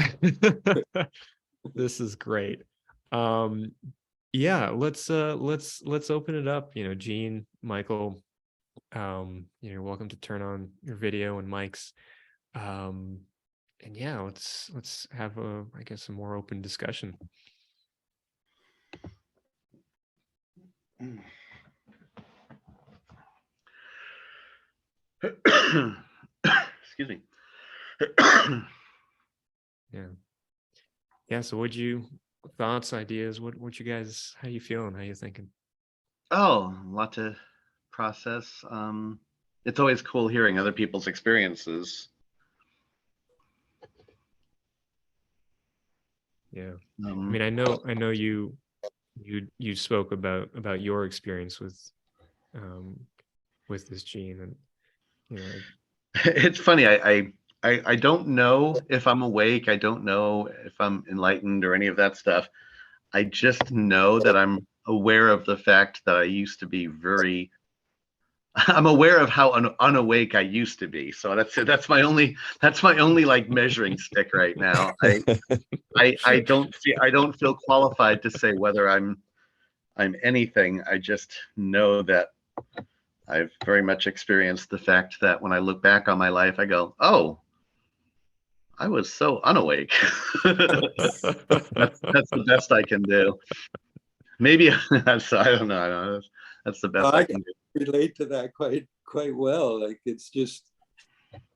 this is great. Yeah, let's open it up. Gene, Michael, you're welcome to turn on your video and mics. And yeah, let's have I guess a more open discussion. Excuse me. Yeah. So thoughts, ideas, what you guys, how you feeling? How you thinking? Oh, a lot to process. It's always cool hearing other people's experiences. Yeah. I mean, I know you spoke about your experience with this gene, and it's funny. I don't know if I'm awake. I don't know if I'm enlightened or any of that stuff. I just know that I'm aware of the fact that I used to be I'm aware of how unawake I used to be. So that's my only like measuring stick right now. I don't feel qualified to say whether I'm anything. I just know that I've very much experienced the fact that when I look back on my life, I go, oh, I was so unawake. That's the best I can do. Maybe that's, I don't know. That's the best I can do. Relate to that quite well. Like, it's just,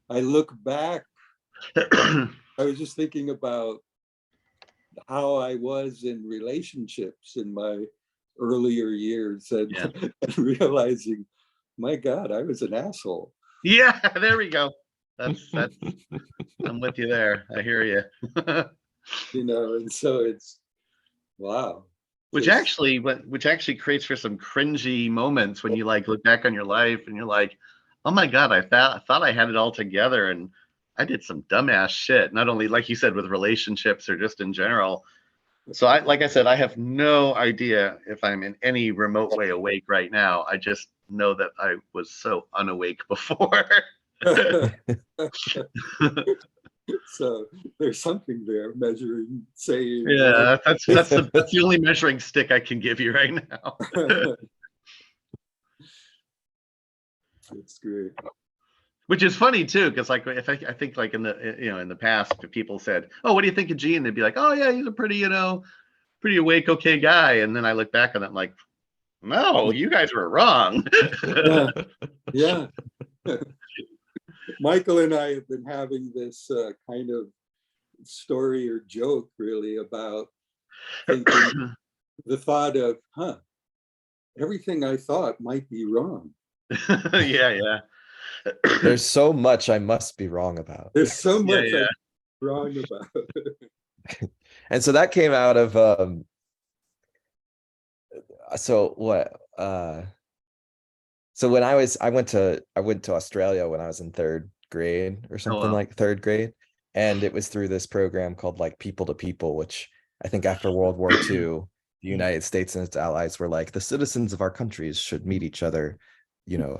I look back. I was just thinking about how I was in relationships in my earlier years, and, and realizing, my God, I was an asshole. Yeah, there we go. That's I'm with you there. I hear you. And so it's, wow. Which actually creates for some cringy moments when you like look back on your life and you're like, oh my God, I thought I had it all together and I did some dumbass shit. Not only, like you said, with relationships or just in general. So like I said, I have no idea if I'm in any remote way awake right now. I just know that I was so unawake before. So there's something there measuring, saying. Yeah, that's the only measuring stick I can give you right now. That's great. Which is funny too, because like if I think like in the past, if people said, "Oh, what do you think of Gene?" They'd be like, "Oh yeah, he's a pretty pretty awake, okay guy." And then I look back on it like, no, you guys were wrong. Yeah. Michael and I have been having this kind of story or joke, really, about thinking the thought of, everything I thought might be wrong. Yeah. There's so much I must be wrong about. There's so much I'm wrong about. And so that came out of so when I went to Australia when I was in third grade or something, like third grade, and it was through this program called like People to People, which I think after World War II, the United States and its allies were like, the citizens of our countries should meet each other,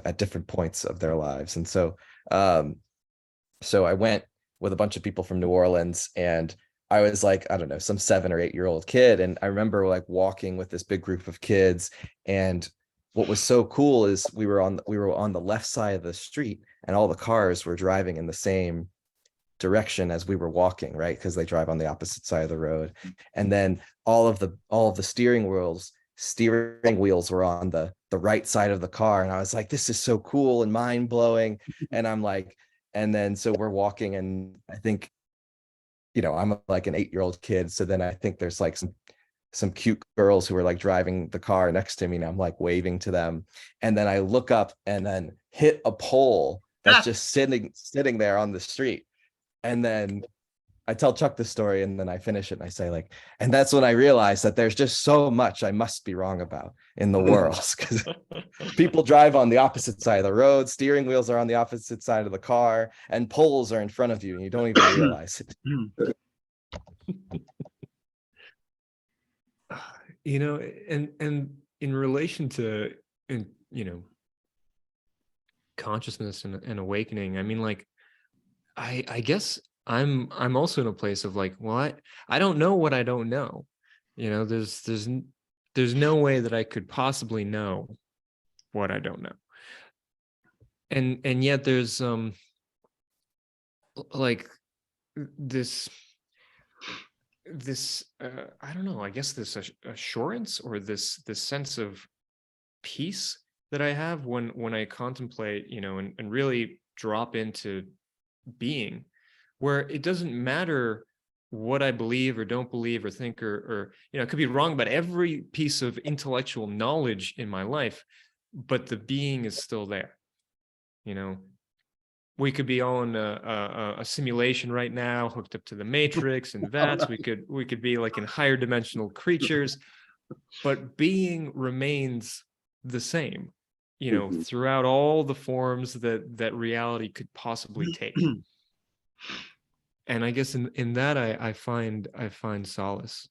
at different points of their lives. And so I went with a bunch of people from New Orleans, and I was like, I don't know, some 7 or 8 year old kid. And I remember like walking with this big group of kids, and what was so cool is we were on the left side of the street, and all the cars were driving in the same direction as we were walking, right? Because they drive on the opposite side of the road. And then all of the steering wheels were on the right side of the car. And I was like, this is so cool and mind-blowing. And I'm like, and then so we're walking, and I think, I'm like an 8-year-old kid. So then I think there's like some cute girls who are like driving the car next to me, and I'm like waving to them. And then I look up and then hit a pole that's just sitting there on the street. And then I tell Chuck the story, and then I finish it and I say, like, and that's when I realized that there's just so much I must be wrong about in the world, because people drive on the opposite side of the road, steering wheels are on the opposite side of the car, and poles are in front of you and you don't even realize it. And in relation to, consciousness and awakening, I mean, like, I guess I'm also in a place of like, well, I don't know what I don't know. There's no way that I could possibly know what I don't know. And yet there's like this I don't know, I guess this assurance, or this sense of peace that I have when I contemplate, and really drop into being, where it doesn't matter what I believe or don't believe or think, or I could be wrong about every piece of intellectual knowledge in my life, but the being is still there. We could be on a simulation right now, hooked up to the Matrix and vats. We could be like in higher dimensional creatures, but being remains the same, throughout all the forms that reality could possibly take. And I guess in that I find solace.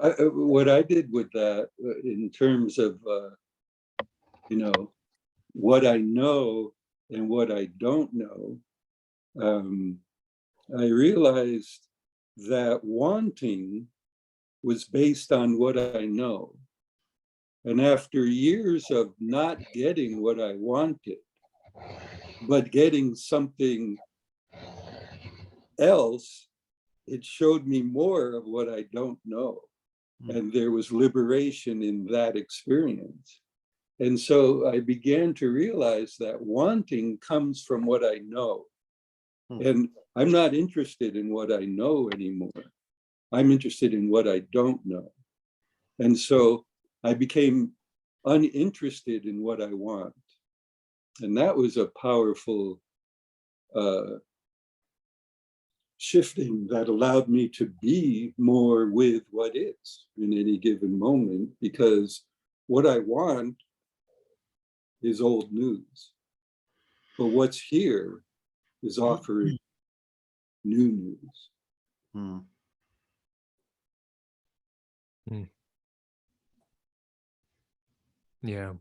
What I did with that, in terms of what I know and what I don't know, I realized that wanting was based on what I know. And after years of not getting what I wanted, but getting something else, it showed me more of what I don't know. And there was liberation in that experience. And so I began to realize that wanting comes from what I know. And I'm not interested in what I know anymore. I'm interested in what I don't know. And so I became uninterested in what I want. And that was a powerful shifting that allowed me to be more with what is in any given moment, because what I want is old news. But what's here is offering new news. Yeah.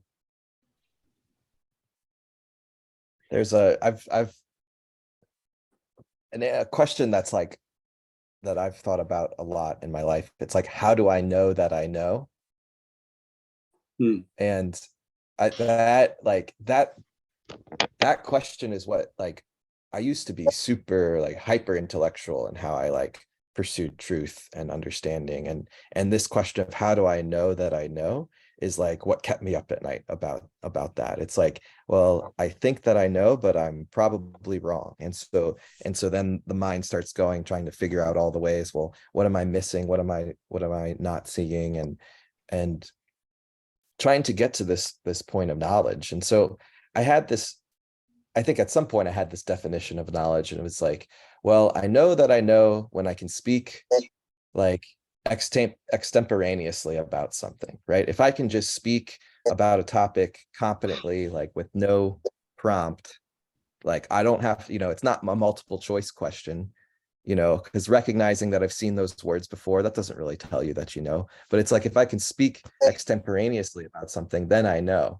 There's a question that's like, that I've thought about a lot in my life. It's like, how do I know that I know? And that question is what, like, I used to be super like hyper intellectual in how I like pursued truth and understanding, and this question of how do I know that I know is like what kept me up at night about that. It's like, well, I think that I know, but I'm probably wrong. And so then the mind starts going, trying to figure out all the ways, well, what am I missing? What am I not seeing? And trying to get to this point of knowledge. And so I think at some point I had this definition of knowledge, and it was like, well, I know that I know when I can speak like extemporaneously about something, right? If I can just speak about a topic competently, like with no prompt, like I don't have, it's not a multiple choice question, because recognizing that I've seen those words before, that doesn't really tell you that but it's like, if I can speak extemporaneously about something, then I know.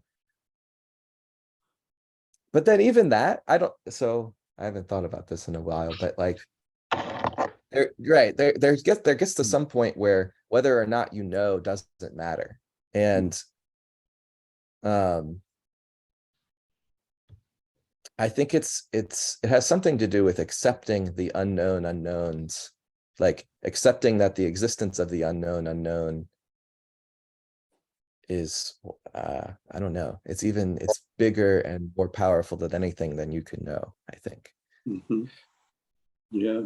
But then even that, I haven't thought about this in a while, but like, there gets to some point where whether or not you know doesn't matter. And I think it has something to do with accepting the unknown unknowns, like accepting that the existence of the unknown unknown is I don't know, it's bigger and more powerful than anything than you can know, I think. Mm-hmm. Yeah.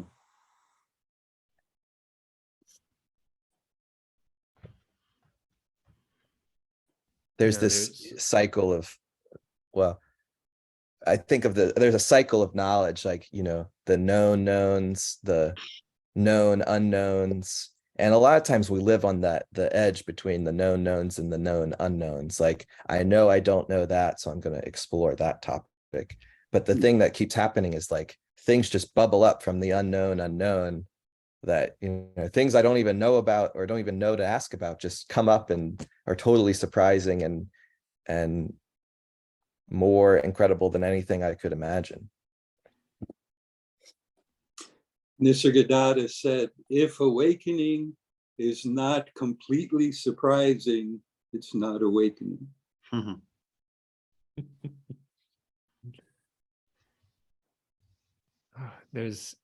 There's this cycle of, well, I think of there's a cycle of knowledge, like, the known knowns, the known unknowns. And a lot of times we live on the edge between the known knowns and the known unknowns. Like, I know I don't know that, so I'm going to explore that topic. But the thing that keeps happening is like things just bubble up from the unknown unknown, that, things I don't even know about or don't even know to ask about just come up and are totally surprising and more incredible than anything I could imagine. Nisargadatta said, if awakening is not completely surprising, it's not awakening. There's,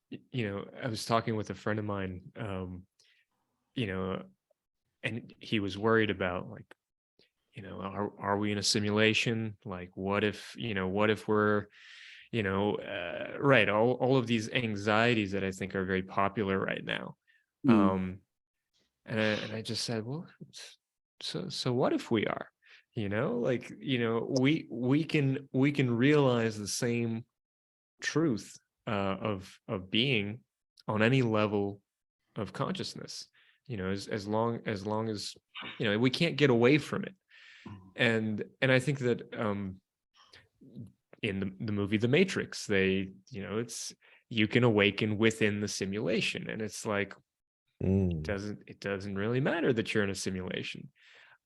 I was talking with a friend of mine, and he was worried about, like, are we in a simulation? Like, what if we're, right, all of these anxieties that I think are very popular right now. And I just said, well, so what if we are, like, we can realize the same truth of being on any level of consciousness, as long as we can't get away from it. And I think that in the movie The Matrix, they, it's, you can awaken within the simulation, and it's like, it doesn't really matter that you're in a simulation.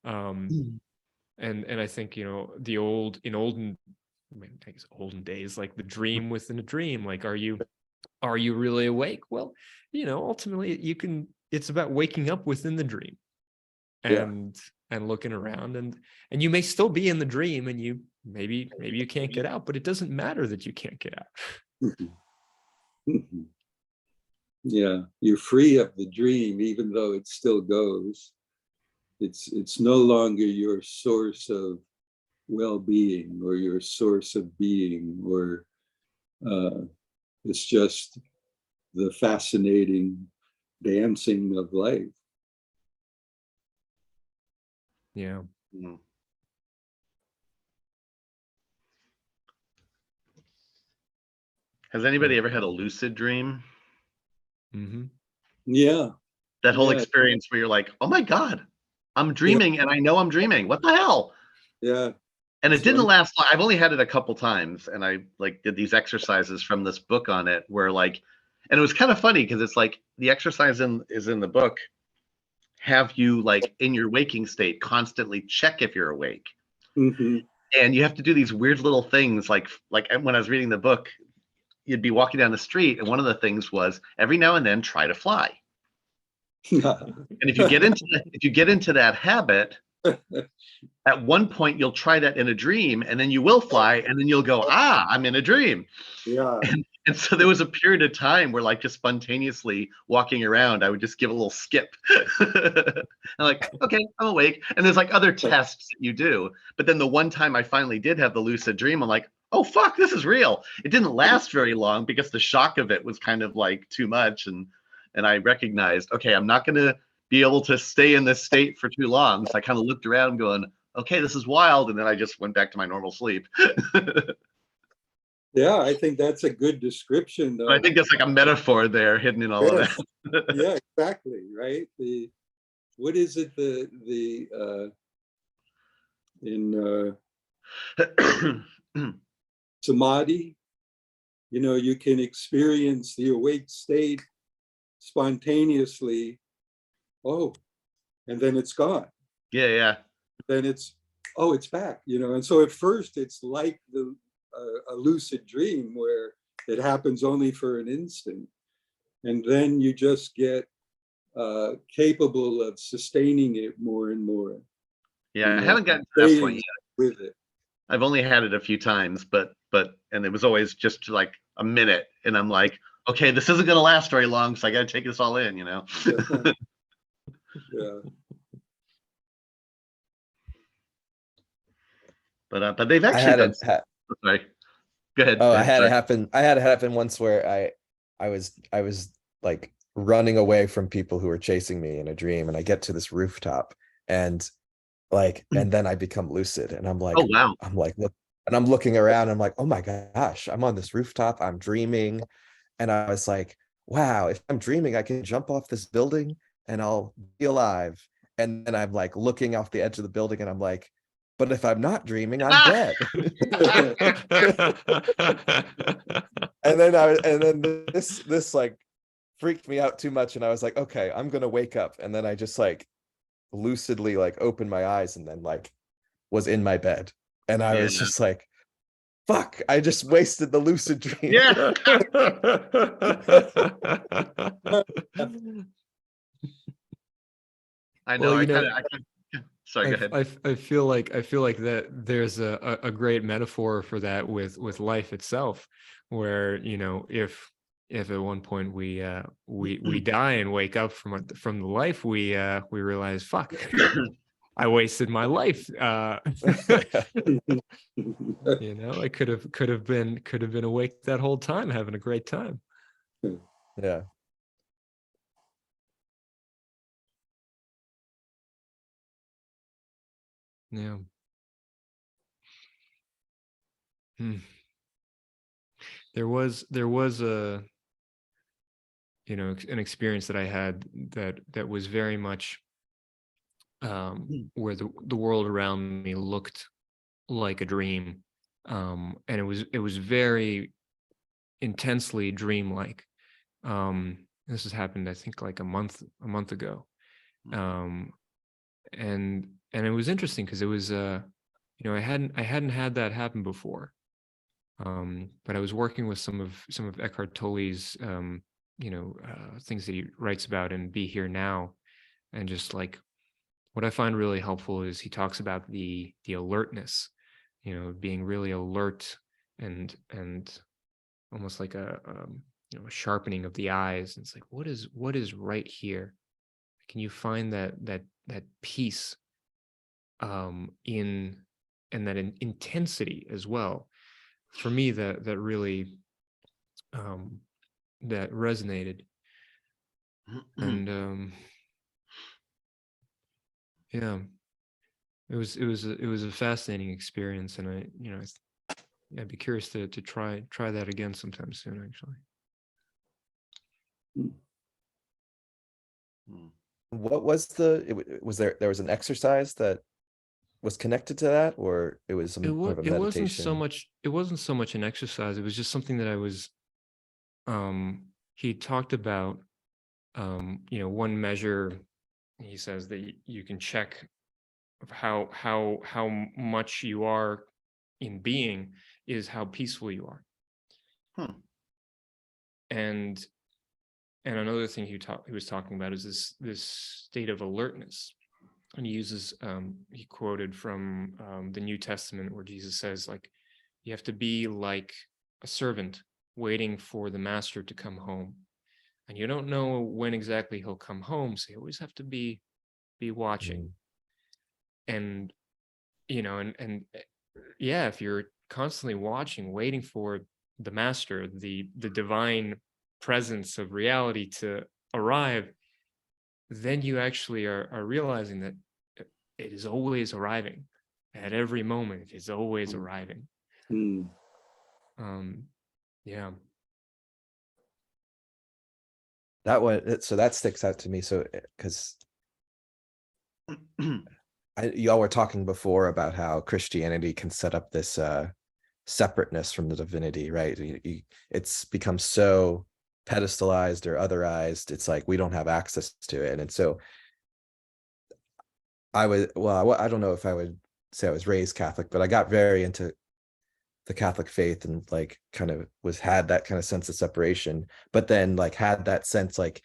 And I think, olden days, like the dream within a dream, like, are you really awake? Well, ultimately it's about waking up within the dream and looking around, and you may still be in the dream, and you maybe you can't get out, but it doesn't matter that you can't get out. Yeah, you're free of the dream, even though it still goes. It's no longer your source of well-being or your source of being, or it's just the fascinating dancing of life. Yeah. Has anybody ever had a lucid dream? Yeah. That whole experience where you're like, oh my God, I'm dreaming and I know I'm dreaming. What the hell? Yeah. And it didn't last long. I've only had it a couple times, and I did these exercises from this book on it where and it was kind of funny because it's like the exercise is in the book, have you in your waking state constantly check if you're awake. And you have to do these weird little things like when I was reading the book, you'd be walking down the street, and one of the things was every now and then try to fly. And if you get into that habit, at one point you'll try that in a dream, and then you will fly, and then you'll go, I'm in a dream. Yeah. And so there was a period of time where just spontaneously walking around, I would just give a little skip. I'm like, okay, I'm awake. And there's other tests that you do. But then the one time I finally did have the lucid dream, I'm like, oh, fuck, this is real. It didn't last very long because the shock of it was kind of too much. And I recognized, okay, I'm not going to be able to stay in this state for too long. So I kind of looked around going, okay, this is wild. And then I just went back to my normal sleep. Yeah, I think that's a good description. I think that's a metaphor there hidden in all of that. Yeah, exactly. Right. What is it? In samadhi, you can experience the awake state spontaneously. Oh, and then it's gone. Yeah. Then it's back. And so at first it's like a lucid dream where it happens only for an instant, And then you just get capable of sustaining it more and more. Yeah, I haven't gotten to that point yet. With it. I've only had it a few times, but and it was always just like a minute, and I'm like, okay, this isn't going to last very long, so I got to take this all in, you know. Yeah. But they've actually done. Sorry, go ahead. Oh, I had it happen. I had it happen once where I was like running away from people who were chasing me in a dream, and I get to this rooftop, and then I become lucid, and I'm like, oh wow, look, and I'm looking around, and I'm like, oh my gosh, I'm on this rooftop, I'm dreaming, and I was like, wow, if I'm dreaming, I can jump off this building and I'll be alive. And then I'm like looking off the edge of the building, and I'm like, but if I'm not dreaming, I'm dead. and then this like freaked me out too much, and I was like, okay, I'm gonna wake up. And then I just like lucidly like opened my eyes, and then like was in my bed, and I was just like, fuck, I just wasted the lucid dream. Yeah. I know. Well, sorry, go ahead. I feel like that there's a great metaphor for that with life itself, where, you know, if at one point we die and wake up from the life, we realize, fuck, I wasted my life. You know, I could have been awake that whole time, having a great time. Yeah. Yeah. There was a, you know, an experience that I had that was very much where the world around me looked like a dream, and it was very intensely dreamlike. This has happened, I think, like a month ago, and it was interesting because it was you know, I hadn't had that happen before, but I was working with some of Eckhart Tolle's you know, things that he writes about in Be Here Now, and just like what I find really helpful is he talks about the alertness, you know, being really alert, and almost like a you know, a sharpening of the eyes. And it's like, what is right here? Can you find that peace in, and that intensity as well? For me, that really that resonated, and yeah, it was a fascinating experience, and I, you know, I'd be curious to try that again sometime soon, actually. What was was there was an exercise that was connected to that, or it was more of a meditation? It wasn't so much an exercise. It was just something that I was he talked about, you know, one measure, he says, that you can check of how much you are in being is how peaceful you are. And another thing he was talking about is this state of alertness. And he uses he quoted from the New Testament, where Jesus says, like, you have to be like a servant waiting for the master to come home, and you don't know when exactly he'll come home, so you always have to be watching. And, you know, and yeah, if you're constantly watching, waiting for the master, the divine presence of reality to arrive, then you actually are realizing that it is always arriving. At every moment, it is always arriving. Yeah. That one, so that sticks out to me. So, because y'all were talking before about how Christianity can set up this separateness from the divinity, right? It's become so pedestalized or otherized. It's like we don't have access to it. And so I don't know if I would say I was raised Catholic, but I got very into the Catholic faith and like kind of had that kind of sense of separation, but then like had that sense like,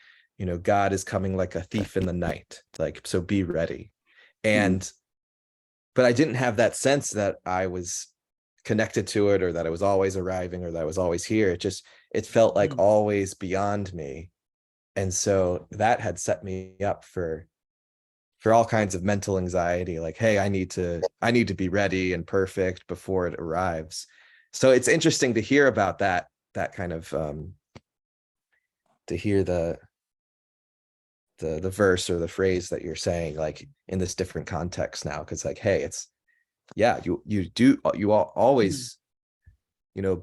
God is coming like a thief in the night, like, so be ready. And but I didn't have that sense that I was connected to it, or that I was always arriving, or that I was always here. It felt like always beyond me. And so that had set me up for all kinds of mental anxiety, like, hey, I need to be ready and perfect before it arrives. So it's interesting to hear about that kind of to hear the verse or the phrase that you're saying, like in this different context now, because like, hey, it's, yeah, you always,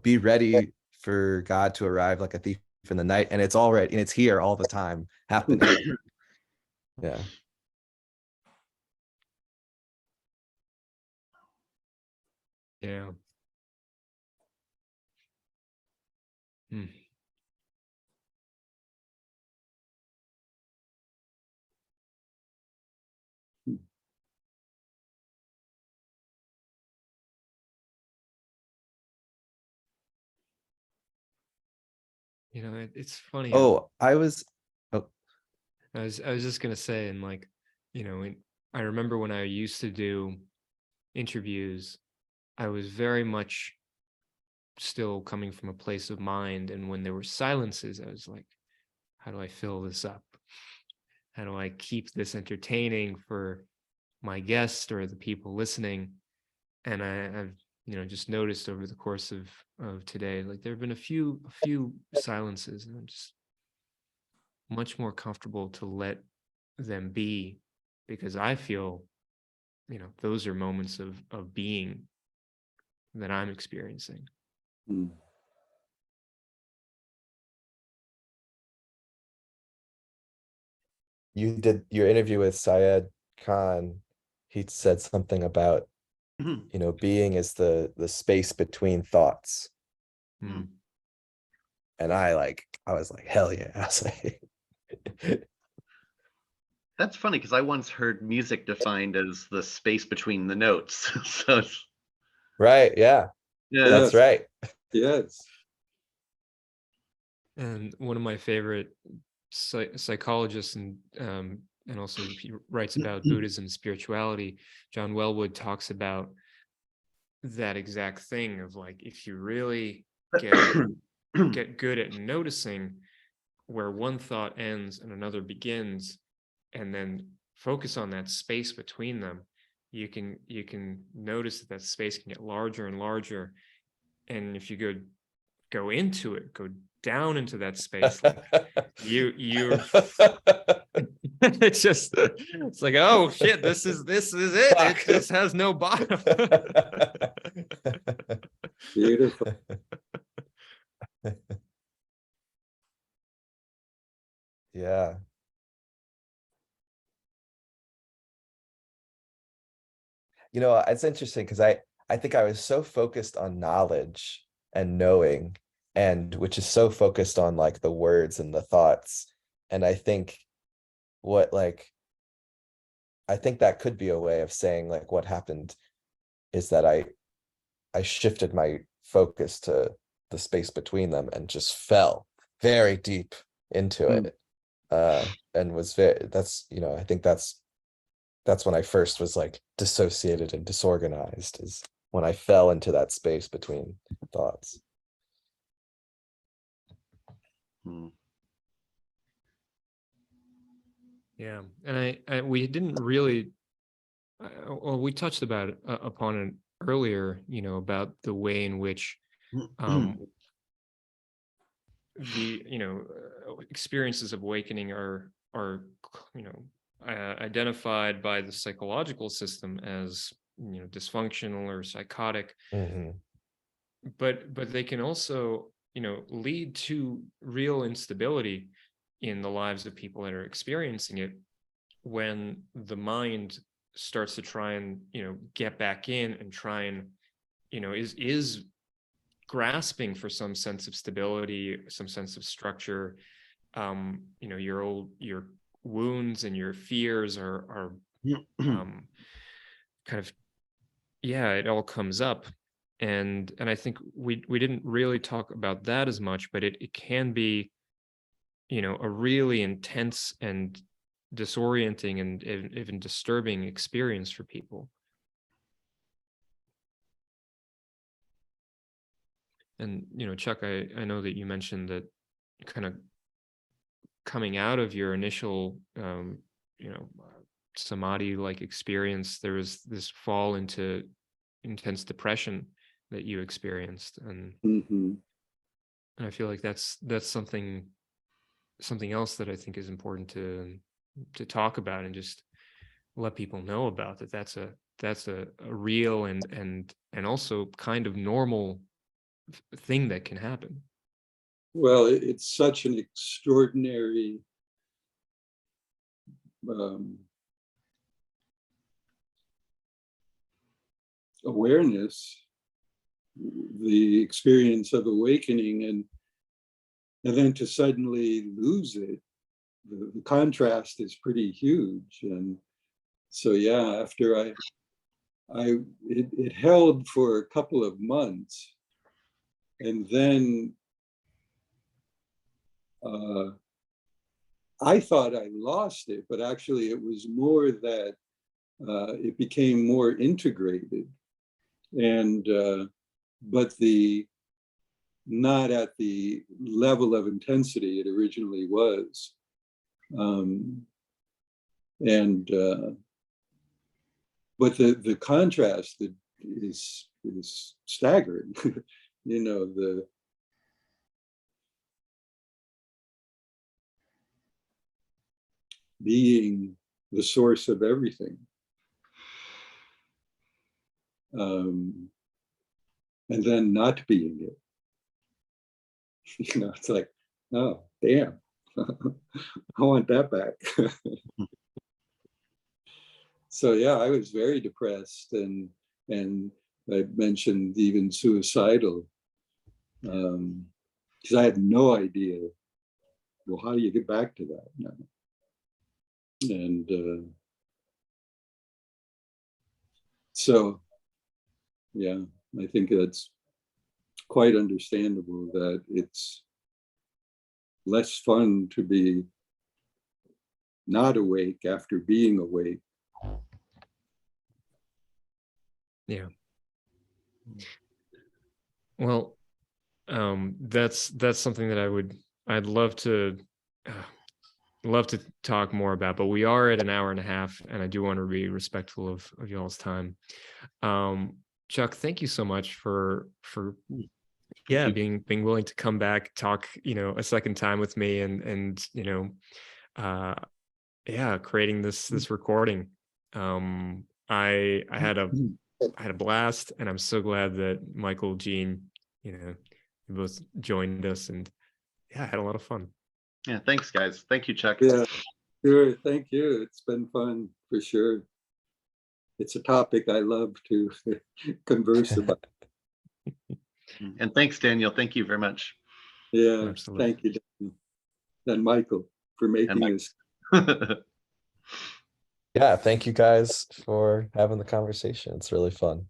be ready for God to arrive like a thief in the night, and it's already, and it's here all the time happening. Yeah. Yeah. It's funny. Oh, I was just gonna say, and like, I remember when I used to do interviews, I was very much still coming from a place of mind, and when there were silences, I was like, how do I fill this up? How do I keep this entertaining for my guest or the people listening? And I've just noticed over the course of today, like there have been a few silences, and I'm just much more comfortable to let them be, because I feel those are moments of being that I'm experiencing. You did your interview with Syed Khan. He said something about, being is the space between thoughts. And I was like, hell yeah. I was like, That's funny, because I once heard music defined as the space between the notes. So right, yeah. That's right. Yes. And one of my favorite psychologists, and also he writes about Buddhism, spirituality, John Wellwood, talks about that exact thing of like, if you really get good at noticing where one thought ends and another begins, and then focus on that space between them, you can notice that space can get larger and larger. And if you go into it, go down into that space, like you're it's like, oh shit, this is it. It just has no bottom. Beautiful. Yeah. It's interesting because I think I was so focused on knowledge and knowing, and which is so focused on like the words and the thoughts. And I think I think that could be a way of saying like what happened is that I shifted my focus to the space between them and just fell very deep into it. And was I think that's when I first was like dissociated and disorganized, is when I fell into that space between thoughts. Yeah. And we didn't really, well, we touched upon it earlier, about the way in which the experiences of awakening are identified by the psychological system as dysfunctional or psychotic, but they can also lead to real instability in the lives of people that are experiencing it, when the mind starts to try and get back in and try and is grasping for some sense of stability, some sense of structure. Your wounds and your fears are kind of, it all comes up. and I think we didn't really talk about that as much, but it can be, you know, a really intense and disorienting and even disturbing experience for people. And, you know, Chuck, I know that you mentioned that kind of coming out of your initial, you know, samadhi-like experience, there was this fall into intense depression that you experienced, and Mm-hmm. I feel like that's something else that I think is important to talk about and just let people know about, that that's a real and also kind of normal thing that can happen. Well, it's such an extraordinary awareness, the experience of awakening, and then to suddenly lose it. The contrast is pretty huge. And so, yeah, after it held for a couple of months, and then I thought I lost it, but actually it was more that it became more integrated, and but not at the level of intensity it originally was. And but the contrast that is staggering. You know, the being the source of everything, and then not being it. You know, it's like, oh damn, I want that back. So yeah, I was very depressed, and I mentioned even suicidal, because I had no idea. Well, how do you get back to that now? And so, yeah, I think that's quite understandable that it's less fun to be not awake after being awake. Yeah. Well, that's something that I'd love to talk more about, but we are at an hour and a half, and I do want to be respectful of y'all's time. Chuck, thank you so much for being willing to come back, talk, you know, a second time with me, and you know, creating this recording. I had a blast, and I'm so glad that Michael, Gene, you know, you both joined us, and yeah, I had a lot of fun. Yeah, thanks, guys. Thank you, Chuck. Yeah, sure. Thank you. It's been fun for sure. It's a topic I love to converse about. And thanks, Daniel. Thank you very much. Yeah, Absolutely. thank you, Dan. And Michael, for making this. Yeah, thank you guys for having the conversation. It's really fun.